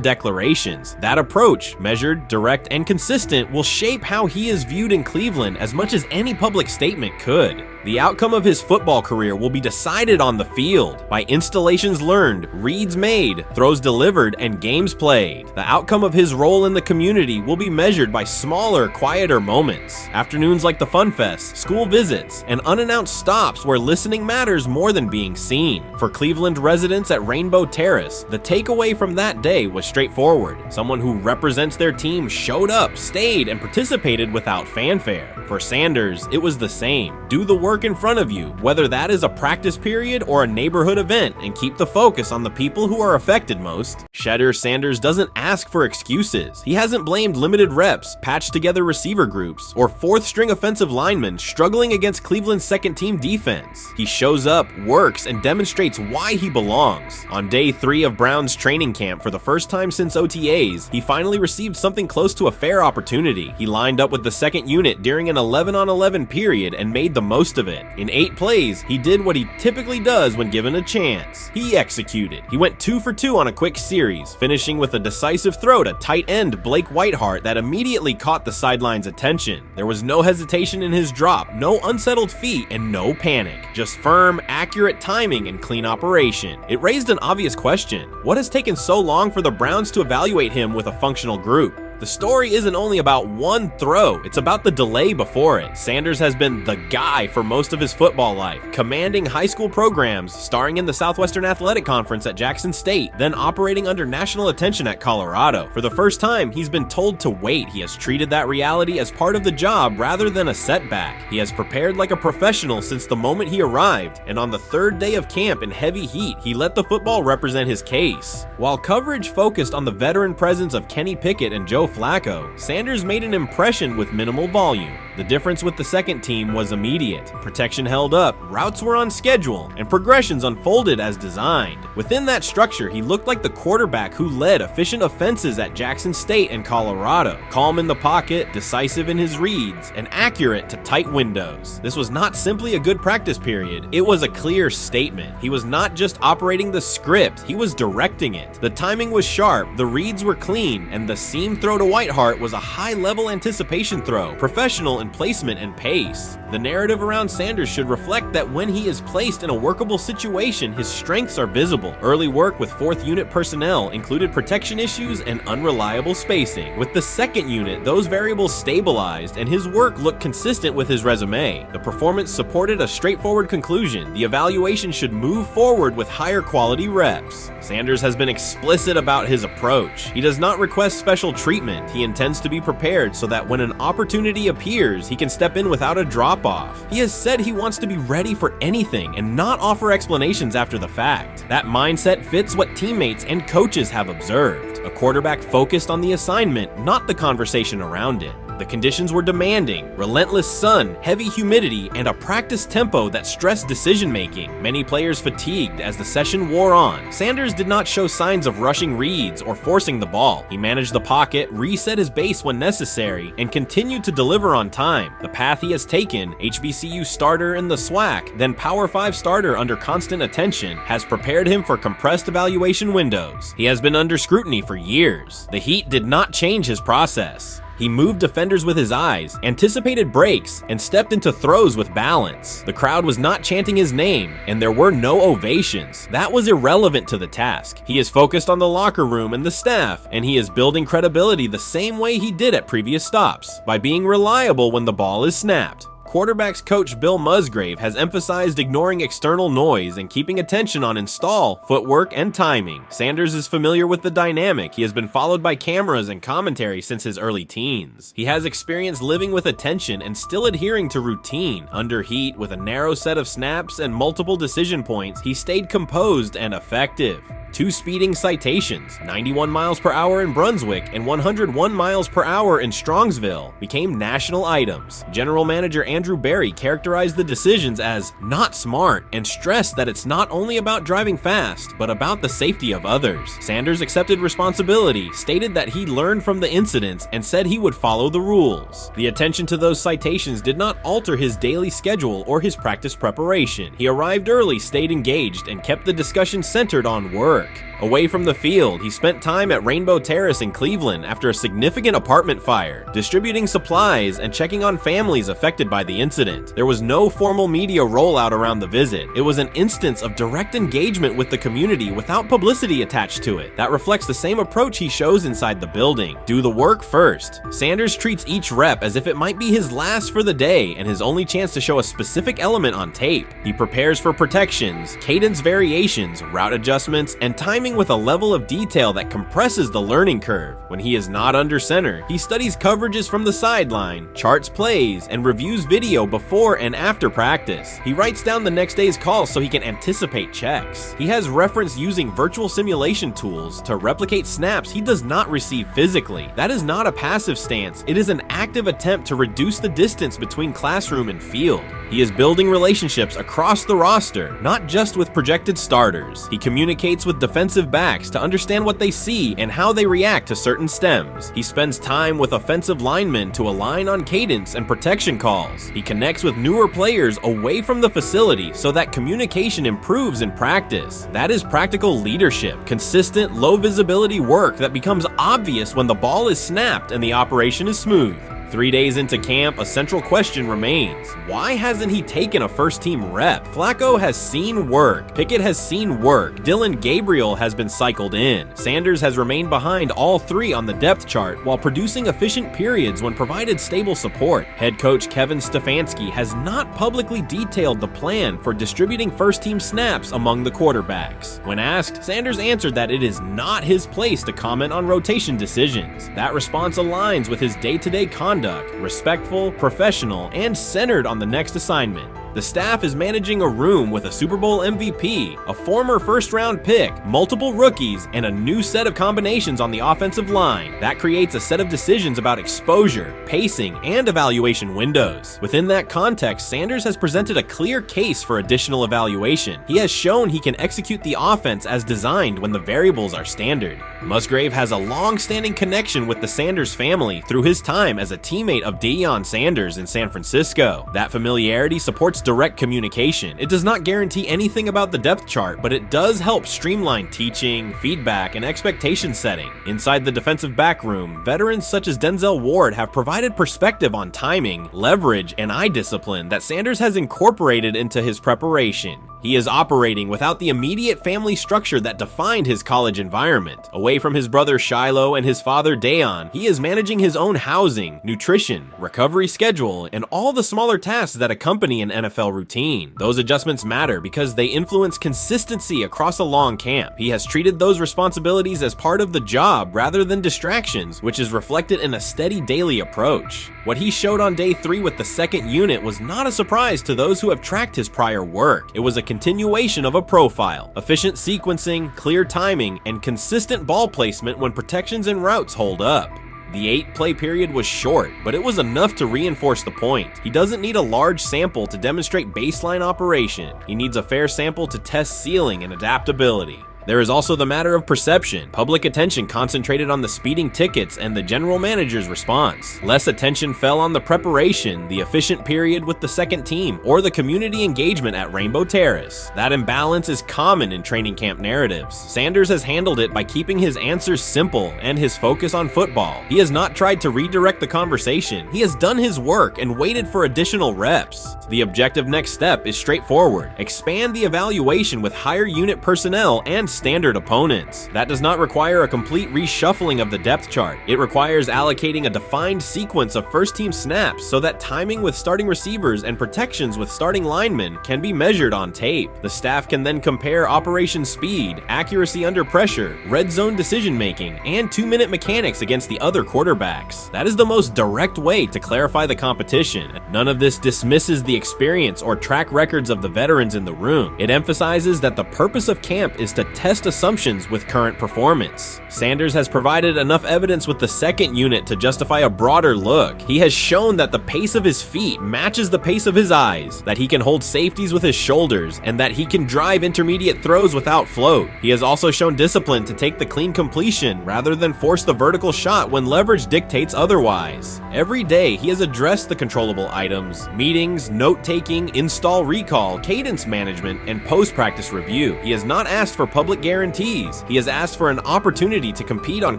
declarations. That approach, measured, direct, and consistent, will shape how he is viewed in Cleveland as much as any public statement could. The outcome of his football career will be decided on the field by installations learned, reads made, throws delivered, and games played. The outcome of his role in the community will be measured by smaller, quieter moments. Afternoons like the Fun Fest, school visits, and unannounced stops where listening matters more than being seen. For Cleveland residents at Rainbow Terrace, the takeaway from that day was straightforward. Someone who represents their team showed up, stayed, and participated without fanfare. For Sanders, it was the same. Do the work in front of you, whether that is a practice period or a neighborhood event, and keep the focus on the people who are affected most. Shedeur Sanders doesn't ask for excuses. He hasn't blamed limited reps, patched together receiver groups, or fourth-string offensive linemen struggling against Cleveland's second-team defense. He shows up, works, and demonstrates why he belongs. On day 3 of Brown's training camp, for the first time since OTAs, he finally received something close to a fair opportunity. He lined up with the second unit during an 11-on-11 period and made the most of it. In 8 plays, he did what he typically does when given a chance. He executed. He went 2 for 2 on a quick series, finishing with a decisive throw to tight end Blake Whiteheart that immediately caught the sideline's attention. There was no hesitation in his drop, no unsettled feet, and no panic. Just firm, accurate timing and clean operation. It raised an obvious question. What has taken so long for the Browns to evaluate him with a functional group? The story isn't only about one throw, it's about the delay before it. Sanders has been the guy for most of his football life, commanding high school programs, starring in the Southwestern Athletic Conference at Jackson State, then operating under national attention at Colorado. For the first time, he's been told to wait. He has treated that reality as part of the job rather than a setback. He has prepared like a professional since the moment he arrived, and on the 3rd day of camp in heavy heat, he let the football represent his case. While coverage focused on the veteran presence of Kenny Pickett and Joe Flacco, Sanders made an impression with minimal volume. The difference with the second team was immediate. Protection held up, routes were on schedule, and progressions unfolded as designed. Within that structure, he looked like the quarterback who led efficient offenses at Jackson State and Colorado. Calm in the pocket, decisive in his reads, and accurate to tight windows. This was not simply a good practice period, it was a clear statement. He was not just operating the script, he was directing it. The timing was sharp, the reads were clean, and the seam throw to Whiteheart was a high-level anticipation throw, professional in placement and pace. The narrative around Sanders should reflect that when he is placed in a workable situation, his strengths are visible. Early work with 4th unit personnel included protection issues and unreliable spacing. With the 2nd unit, those variables stabilized, and his work looked consistent with his resume. The performance supported a straightforward conclusion. The evaluation should move forward with higher quality reps. Sanders has been explicit about his approach. He does not request special treatment. He intends to be prepared so that when an opportunity appears, he can step in without a drop-off. He has said he wants to be ready for anything and not offer explanations after the fact. That mindset fits what teammates and coaches have observed. A quarterback focused on the assignment, not the conversation around it. The conditions were demanding: relentless sun, heavy humidity, and a practice tempo that stressed decision-making. Many players fatigued as the session wore on. Sanders did not show signs of rushing reads or forcing the ball. He managed the pocket, reset his base when necessary, and continued to deliver on time. The path he has taken, HBCU starter in the SWAC, then Power 5 starter under constant attention, has prepared him for compressed evaluation windows. He has been under scrutiny for years. The heat did not change his process. He moved defenders with his eyes, anticipated breaks, and stepped into throws with balance. The crowd was not chanting his name, and there were no ovations. That was irrelevant to the task. He is focused on the locker room and the staff, and he is building credibility the same way he did at previous stops, by being reliable when the ball is snapped. Quarterbacks coach Bill Musgrave has emphasized ignoring external noise and keeping attention on install, footwork, and timing. Sanders is familiar with the dynamic. He has been followed by cameras and commentary since his early teens. He has experience living with attention and still adhering to routine. Under heat, with a narrow set of snaps and multiple decision points, he stayed composed and effective. 2 speeding citations, 91 miles per hour in Brunswick and 101 miles per hour in Strongsville, became national items. General Manager Andrew Berry characterized the decisions as not smart and stressed that it's not only about driving fast, but about the safety of others. Sanders accepted responsibility, stated that he learned from the incidents, and said he would follow the rules. The attention to those citations did not alter his daily schedule or his practice preparation. He arrived early, stayed engaged, and kept the discussion centered on work. Away from the field, he spent time at Rainbow Terrace in Cleveland after a significant apartment fire, distributing supplies and checking on families affected by the incident. There was no formal media rollout around the visit. It was an instance of direct engagement with the community without publicity attached to it. That reflects the same approach he shows inside the building. Do the work first. Sanders treats each rep as if it might be his last for the day and his only chance to show a specific element on tape. He prepares for protections, cadence variations, route adjustments, and timing with a level of detail that compresses the learning curve. When he is not under center, he studies coverages from the sideline, charts plays, and reviews video before and after practice. He writes down the next day's calls so he can anticipate checks. He has reference using virtual simulation tools to replicate snaps he does not receive physically. That is not a passive stance, it is an active attempt to reduce the distance between classroom and field. He is building relationships across the roster, not just with projected starters. He communicates with defensive backs to understand what they see and how they react to certain stems. He spends time with offensive linemen to align on cadence and protection calls. He connects with newer players away from the facility so that communication improves in practice. That is practical leadership, consistent, low visibility work that becomes obvious when the ball is snapped and the operation is smooth. 3 days into camp, a central question remains. Why hasn't he taken a first-team rep? Flacco has seen work. Pickett has seen work. Dillon Gabriel has been cycled in. Sanders has remained behind all 3 on the depth chart while producing efficient periods when provided stable support. Head coach Kevin Stefanski has not publicly detailed the plan for distributing first-team snaps among the quarterbacks. When asked, Sanders answered that it is not his place to comment on rotation decisions. That response aligns with his day-to-day conduct, respectful, professional, and centered on the next assignment. The staff is managing a room with a Super Bowl MVP, a former first-round pick, multiple rookies, and a new set of combinations on the offensive line. That creates a set of decisions about exposure, pacing, and evaluation windows. Within that context, Sanders has presented a clear case for additional evaluation. He has shown he can execute the offense as designed when the variables are standard. Musgrave has a long-standing connection with the Sanders family through his time as a teammate of Deion Sanders in San Francisco. That familiarity supports direct communication. It does not guarantee anything about the depth chart, but it does help streamline teaching, feedback, and expectation setting. Inside the defensive back room, veterans such as Denzel Ward have provided perspective on timing, leverage, and eye discipline that Sanders has incorporated into his preparation. He is operating without the immediate family structure that defined his college environment. Away from his brother Shiloh and his father Deion, he is managing his own housing, nutrition, recovery schedule, and all the smaller tasks that accompany an NFL routine. Those adjustments matter because they influence consistency across a long camp. He has treated those responsibilities as part of the job rather than distractions, which is reflected in a steady daily approach. What he showed on day 3 with the second unit was not a surprise to those who have tracked his prior work. It was a continuation of a profile, efficient sequencing, clear timing, and consistent ball placement when protections and routes hold up. The 8-play period was short, but it was enough to reinforce the point. He doesn't need a large sample to demonstrate baseline operation. He needs a fair sample to test ceiling and adaptability. There is also the matter of perception. Public attention concentrated on the speeding tickets and the general manager's response. Less attention fell on the preparation, the efficient period with the second team, or the community engagement at Rainbow Terrace. That imbalance is common in training camp narratives. Sanders has handled it by keeping his answers simple and his focus on football. He has not tried to redirect the conversation. He has done his work and waited for additional reps. The objective next step is straightforward. Expand the evaluation with higher unit personnel and standard opponents. That does not require a complete reshuffling of the depth chart. It requires allocating a defined sequence of first-team snaps so that timing with starting receivers and protections with starting linemen can be measured on tape. The staff can then compare operation speed, accuracy under pressure, red zone decision-making, and 2-minute mechanics against the other quarterbacks. That is the most direct way to clarify the competition. None of this dismisses the experience or track records of the veterans in the room. It emphasizes that the purpose of camp is to test assumptions with current performance. Sanders has provided enough evidence with the second unit to justify a broader look. He has shown that the pace of his feet matches the pace of his eyes, that he can hold safeties with his shoulders, and that he can drive intermediate throws without float. He has also shown discipline to take the clean completion rather than force the vertical shot when leverage dictates otherwise. Every day, he has addressed the controllable items, meetings, note-taking, install recall, cadence management, and post-practice review. He has not asked for public guarantees. He has asked for an opportunity to compete on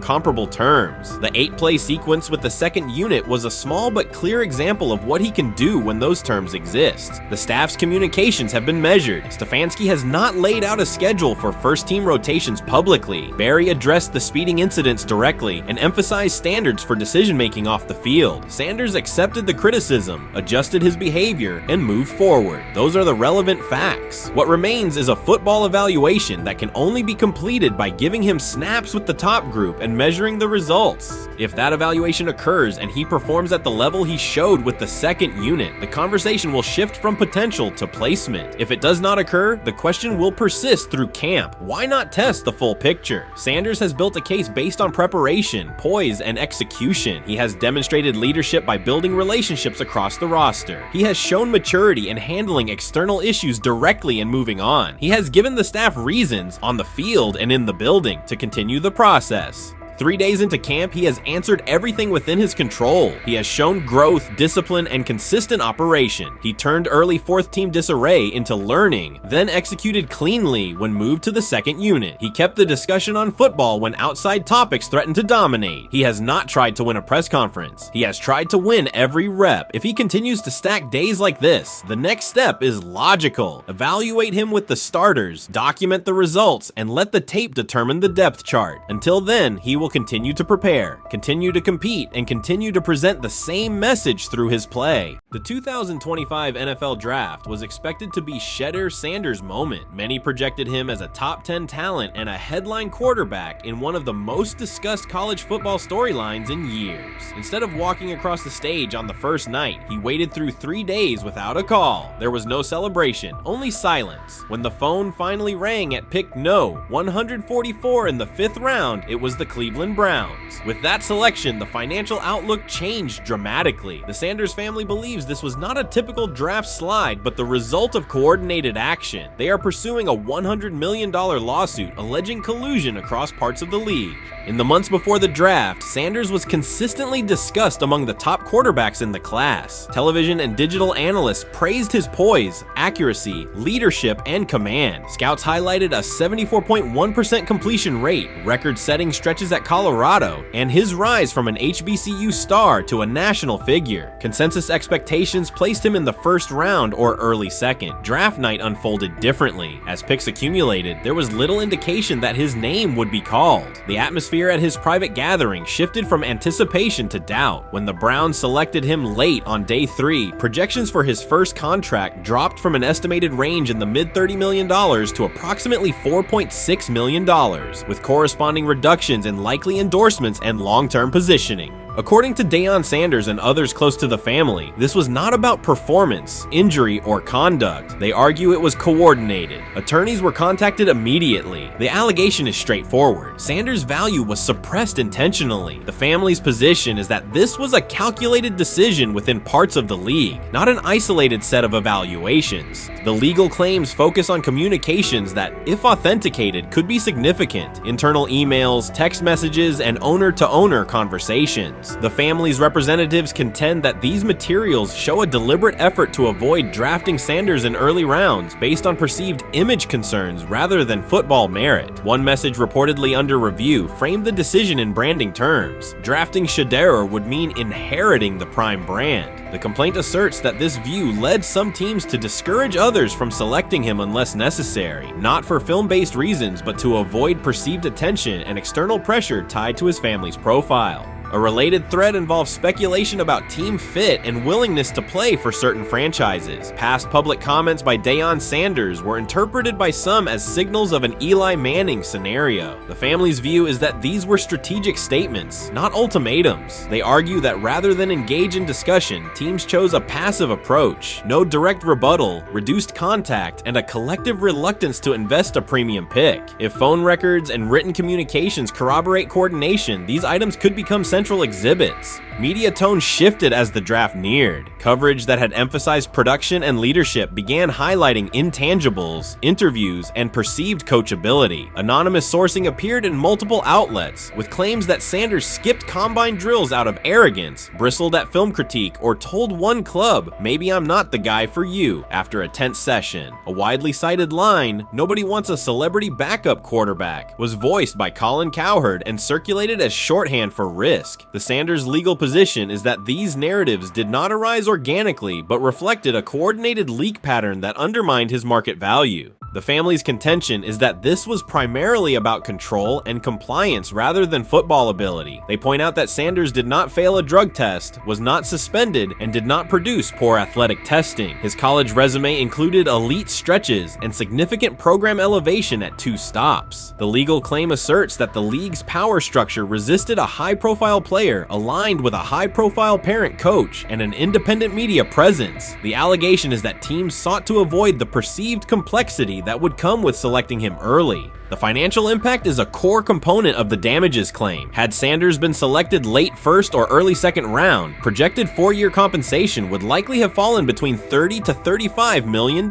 comparable terms. The 8-play sequence with the second unit was a small but clear example of what he can do when those terms exist. The staff's communications have been measured. Stefanski has not laid out a schedule for first-team rotations publicly. Barry addressed the speeding incidents directly and emphasized standards for decision-making off the field. Sanders accepted the criticism, adjusted his behavior, and moved forward. Those are the relevant facts. What remains is a football evaluation that can only be completed by giving him snaps with the top group and measuring the results. If that evaluation occurs and he performs at the level he showed with the second unit, the conversation will shift from potential to placement. If it does not occur, the question will persist through camp. Why not test the full picture? Sanders has built a case based on preparation, poise, and execution. He has demonstrated leadership by building relationships across the roster. He has shown maturity in handling external issues directly and moving on. He has given the staff reasons, on the field and in the building, to continue the process. 3 days into camp, he has answered everything within his control. He has shown growth, discipline, and consistent operation. He turned early fourth-team disarray into learning, then executed cleanly when moved to the second unit. He kept the discussion on football when outside topics threatened to dominate. He has not tried to win a press conference. He has tried to win every rep. If he continues to stack days like this, the next step is logical. Evaluate him with the starters, document the results, and let the tape determine the depth chart. Until then, he will continue to prepare, continue to compete, and continue to present the same message through his play. The 2025 NFL Draft was expected to be Shedeur Sanders' moment. Many projected him as a top 10 talent and a headline quarterback in one of the most discussed college football storylines in years. Instead of walking across the stage on the first night, he waited through 3 days without a call. There was no celebration, only silence. When the phone finally rang at pick no. 144 in the 5th round, it was the Cleveland Browns. With that selection, the financial outlook changed dramatically. The Sanders family believes this was not a typical draft slide, but the result of coordinated action. They are pursuing a $100 million lawsuit alleging collusion across parts of the league. In the months before the draft, Sanders was consistently discussed among the top quarterbacks in the class. Television and digital analysts praised his poise, accuracy, leadership, and command. Scouts highlighted a 74.1% completion rate, record-setting stretches at Colorado, and his rise from an HBCU star to a national figure. Consensus expectations placed him in the first round or early second. Draft night unfolded differently. As picks accumulated, there was little indication that his name would be called. The atmosphere at his private gathering shifted from anticipation to doubt. When the Browns selected him late on day 3, projections for his first contract dropped from an estimated range in the mid-$30 million to approximately $4.6 million, with corresponding reductions in likely endorsements and long-term positioning. According to Deion Sanders and others close to the family, this was not about performance, injury, or conduct. They argue it was coordinated. Attorneys were contacted immediately. The allegation is straightforward. Sanders' value was suppressed intentionally. The family's position is that this was a calculated decision within parts of the league, not an isolated set of evaluations. The legal claims focus on communications that, if authenticated, could be significant: internal emails, text messages, and owner-to-owner conversations. The family's representatives contend that these materials show a deliberate effort to avoid drafting Sanders in early rounds based on perceived image concerns rather than football merit. One message reportedly under review framed the decision in branding terms. Drafting Shedeur would mean inheriting the prime brand. The complaint asserts that this view led some teams to discourage others from selecting him unless necessary, not for film-based reasons, but to avoid perceived attention and external pressure tied to his family's profile. A related thread involves speculation about team fit and willingness to play for certain franchises. Past public comments by Deion Sanders were interpreted by some as signals of an Eli Manning scenario. The family's view is that these were strategic statements, not ultimatums. They argue that rather than engage in discussion, teams chose a passive approach, no direct rebuttal, reduced contact, and a collective reluctance to invest a premium pick. If phone records and written communications corroborate coordination, these items could become central exhibits. Media tone shifted as the draft neared. Coverage that had emphasized production and leadership began highlighting intangibles, interviews, and perceived coachability. Anonymous sourcing appeared in multiple outlets, with claims that Sanders skipped combine drills out of arrogance, bristled at film critique, or told one club, "Maybe I'm not the guy for you," after a tense session. A widely cited line, "Nobody wants a celebrity backup quarterback," was voiced by Colin Cowherd and circulated as shorthand for risk. The Sanders legal position is that these narratives did not arise organically, but reflected a coordinated leak pattern that undermined his market value. The family's contention is that this was primarily about control and compliance rather than football ability. They point out that Sanders did not fail a drug test, was not suspended, and did not produce poor athletic testing. His college resume included elite stretches and significant program elevation at 2 stops. The legal claim asserts that the league's power structure resisted a high-profile player aligned with a high-profile parent coach and an independent media presence. The allegation is that teams sought to avoid the perceived complexity that would come with selecting him early. The financial impact is a core component of the damages claim. Had Sanders been selected late first or early second round, projected 4-year compensation would likely have fallen between $30 to $35 million,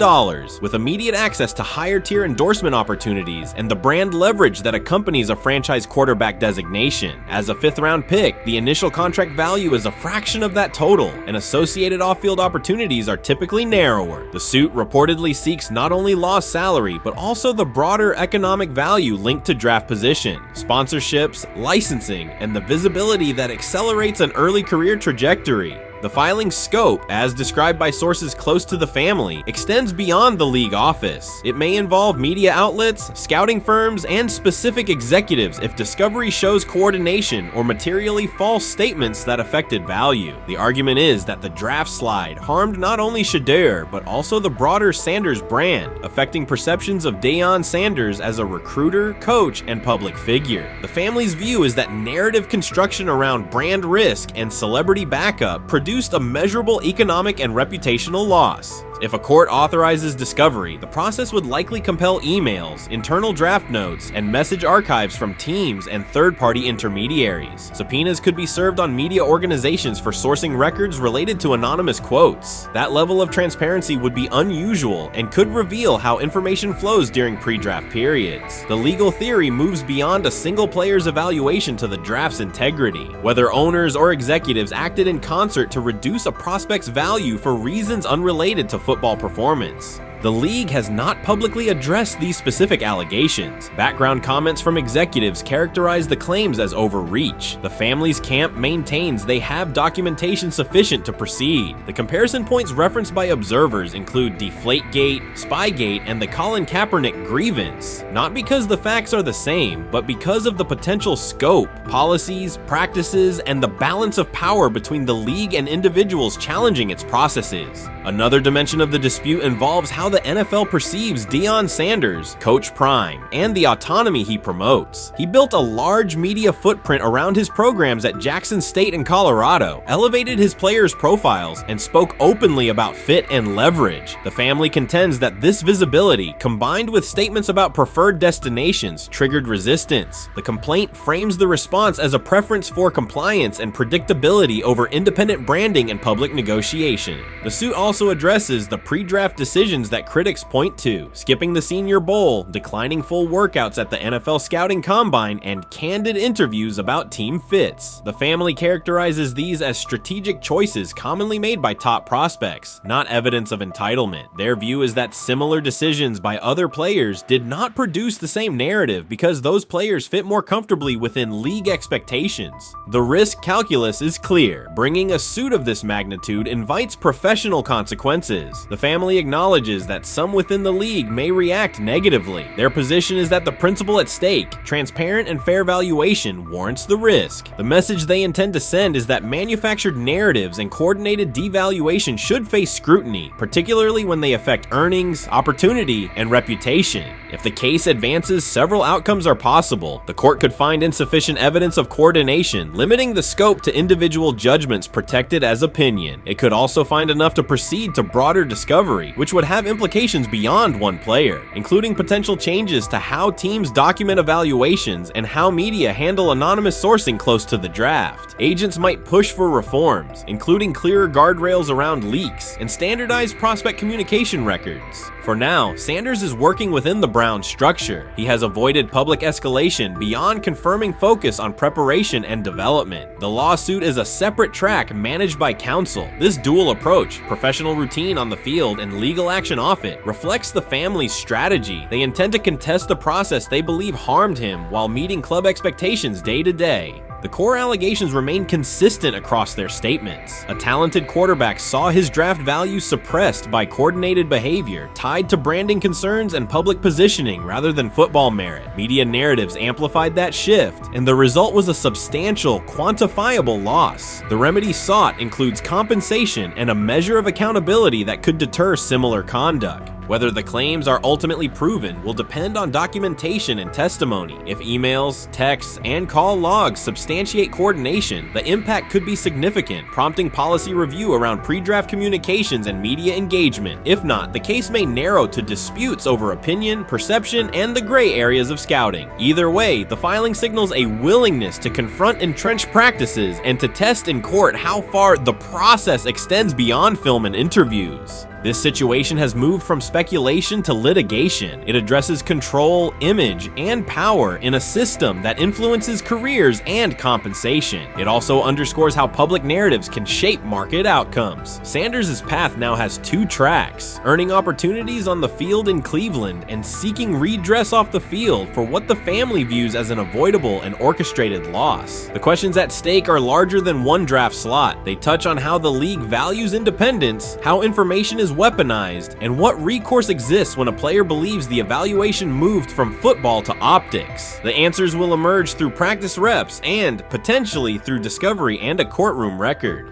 with immediate access to higher tier endorsement opportunities and the brand leverage that accompanies a franchise quarterback designation. As a 5th round pick, the initial contract value is a fraction of that total, and associated off-field opportunities are typically narrower. The suit reportedly seeks not only lost salary, but also the broader economic value linked to draft position, sponsorships, licensing, and the visibility that accelerates an early career trajectory. The filing's scope, as described by sources close to the family, extends beyond the league office. It may involve media outlets, scouting firms, and specific executives if discovery shows coordination or materially false statements that affected value. The argument is that the draft slide harmed not only Shedeur, but also the broader Sanders brand, affecting perceptions of Deion Sanders as a recruiter, coach, and public figure. The family's view is that narrative construction around brand risk and celebrity backup produced a measurable economic and reputational loss. If a court authorizes discovery, the process would likely compel emails, internal draft notes, and message archives from teams and third-party intermediaries. Subpoenas could be served on media organizations for sourcing records related to anonymous quotes. That level of transparency would be unusual and could reveal how information flows during pre-draft periods. The legal theory moves beyond a single player's evaluation to the draft's integrity, whether owners or executives acted in concert to reduce a prospect's value for reasons unrelated to football performance. The league has not publicly addressed these specific allegations. Background comments from executives characterize the claims as overreach. The family's camp maintains they have documentation sufficient to proceed. The comparison points referenced by observers include Deflategate, Spygate, and the Colin Kaepernick grievance, not because the facts are the same, but because of the potential scope, policies, practices, and the balance of power between the league and individuals challenging its processes. Another dimension of the dispute involves how the NFL perceives Deion Sanders, Coach Prime, and the autonomy he promotes. He built a large media footprint around his programs at Jackson State and Colorado, elevated his players' profiles, and spoke openly about fit and leverage. The family contends that this visibility, combined with statements about preferred destinations, triggered resistance. The complaint frames the response as a preference for compliance and predictability over independent branding and public negotiation. The suit also addresses the pre-draft decisions that critics point to, skipping the Senior Bowl, declining full workouts at the NFL Scouting Combine, and candid interviews about team fits. The family characterizes these as strategic choices commonly made by top prospects, not evidence of entitlement. Their view is that similar decisions by other players did not produce the same narrative because those players fit more comfortably within league expectations. The risk calculus is clear. Bringing a suit of this magnitude invites professional consequences. The family acknowledges that some within the league may react negatively. Their position is that the principle at stake, transparent and fair valuation, warrants the risk. The message they intend to send is that manufactured narratives and coordinated devaluation should face scrutiny, particularly when they affect earnings, opportunity, and reputation. If the case advances, several outcomes are possible. The court could find insufficient evidence of coordination, limiting the scope to individual judgments protected as opinion. It could also find enough to proceed to broader discovery, which would have implications beyond one player, including potential changes to how teams document evaluations and how media handle anonymous sourcing close to the draft. Agents might push for reforms, including clearer guardrails around leaks and standardized prospect communication records. For now, Sanders is working within the Browns structure. He has avoided public escalation beyond confirming focus on preparation and development. The lawsuit is a separate track managed by counsel. This dual approach, professional routine on the field and legal action off it, reflects the family's strategy. They intend to contest the process they believe harmed him while meeting club expectations day to day. The core allegations remain consistent across their statements. A talented quarterback saw his draft value suppressed by coordinated behavior tied to branding concerns and public positioning rather than football merit. Media narratives amplified that shift, and the result was a substantial, quantifiable loss. The remedy sought includes compensation and a measure of accountability that could deter similar conduct. Whether the claims are ultimately proven will depend on documentation and testimony. If emails, texts, and call logs substantiate coordination, the impact could be significant, prompting policy review around pre-draft communications and media engagement. If not, the case may narrow to disputes over opinion, perception, and the gray areas of scouting. Either way, the filing signals a willingness to confront entrenched practices and to test in court how far the process extends beyond film and interviews. This situation has moved from speculation to litigation. It addresses control, image, and power in a system that influences careers and compensation. It also underscores how public narratives can shape market outcomes. Sanders' path now has two tracks: earning opportunities on the field in Cleveland and seeking redress off the field for what the family views as an avoidable and orchestrated loss. The questions at stake are larger than one draft slot. They touch on how the league values independence, how information is weaponized, and what recourse exists when a player believes the evaluation moved from football to optics. The answers will emerge through practice reps and, potentially, through discovery and a courtroom record.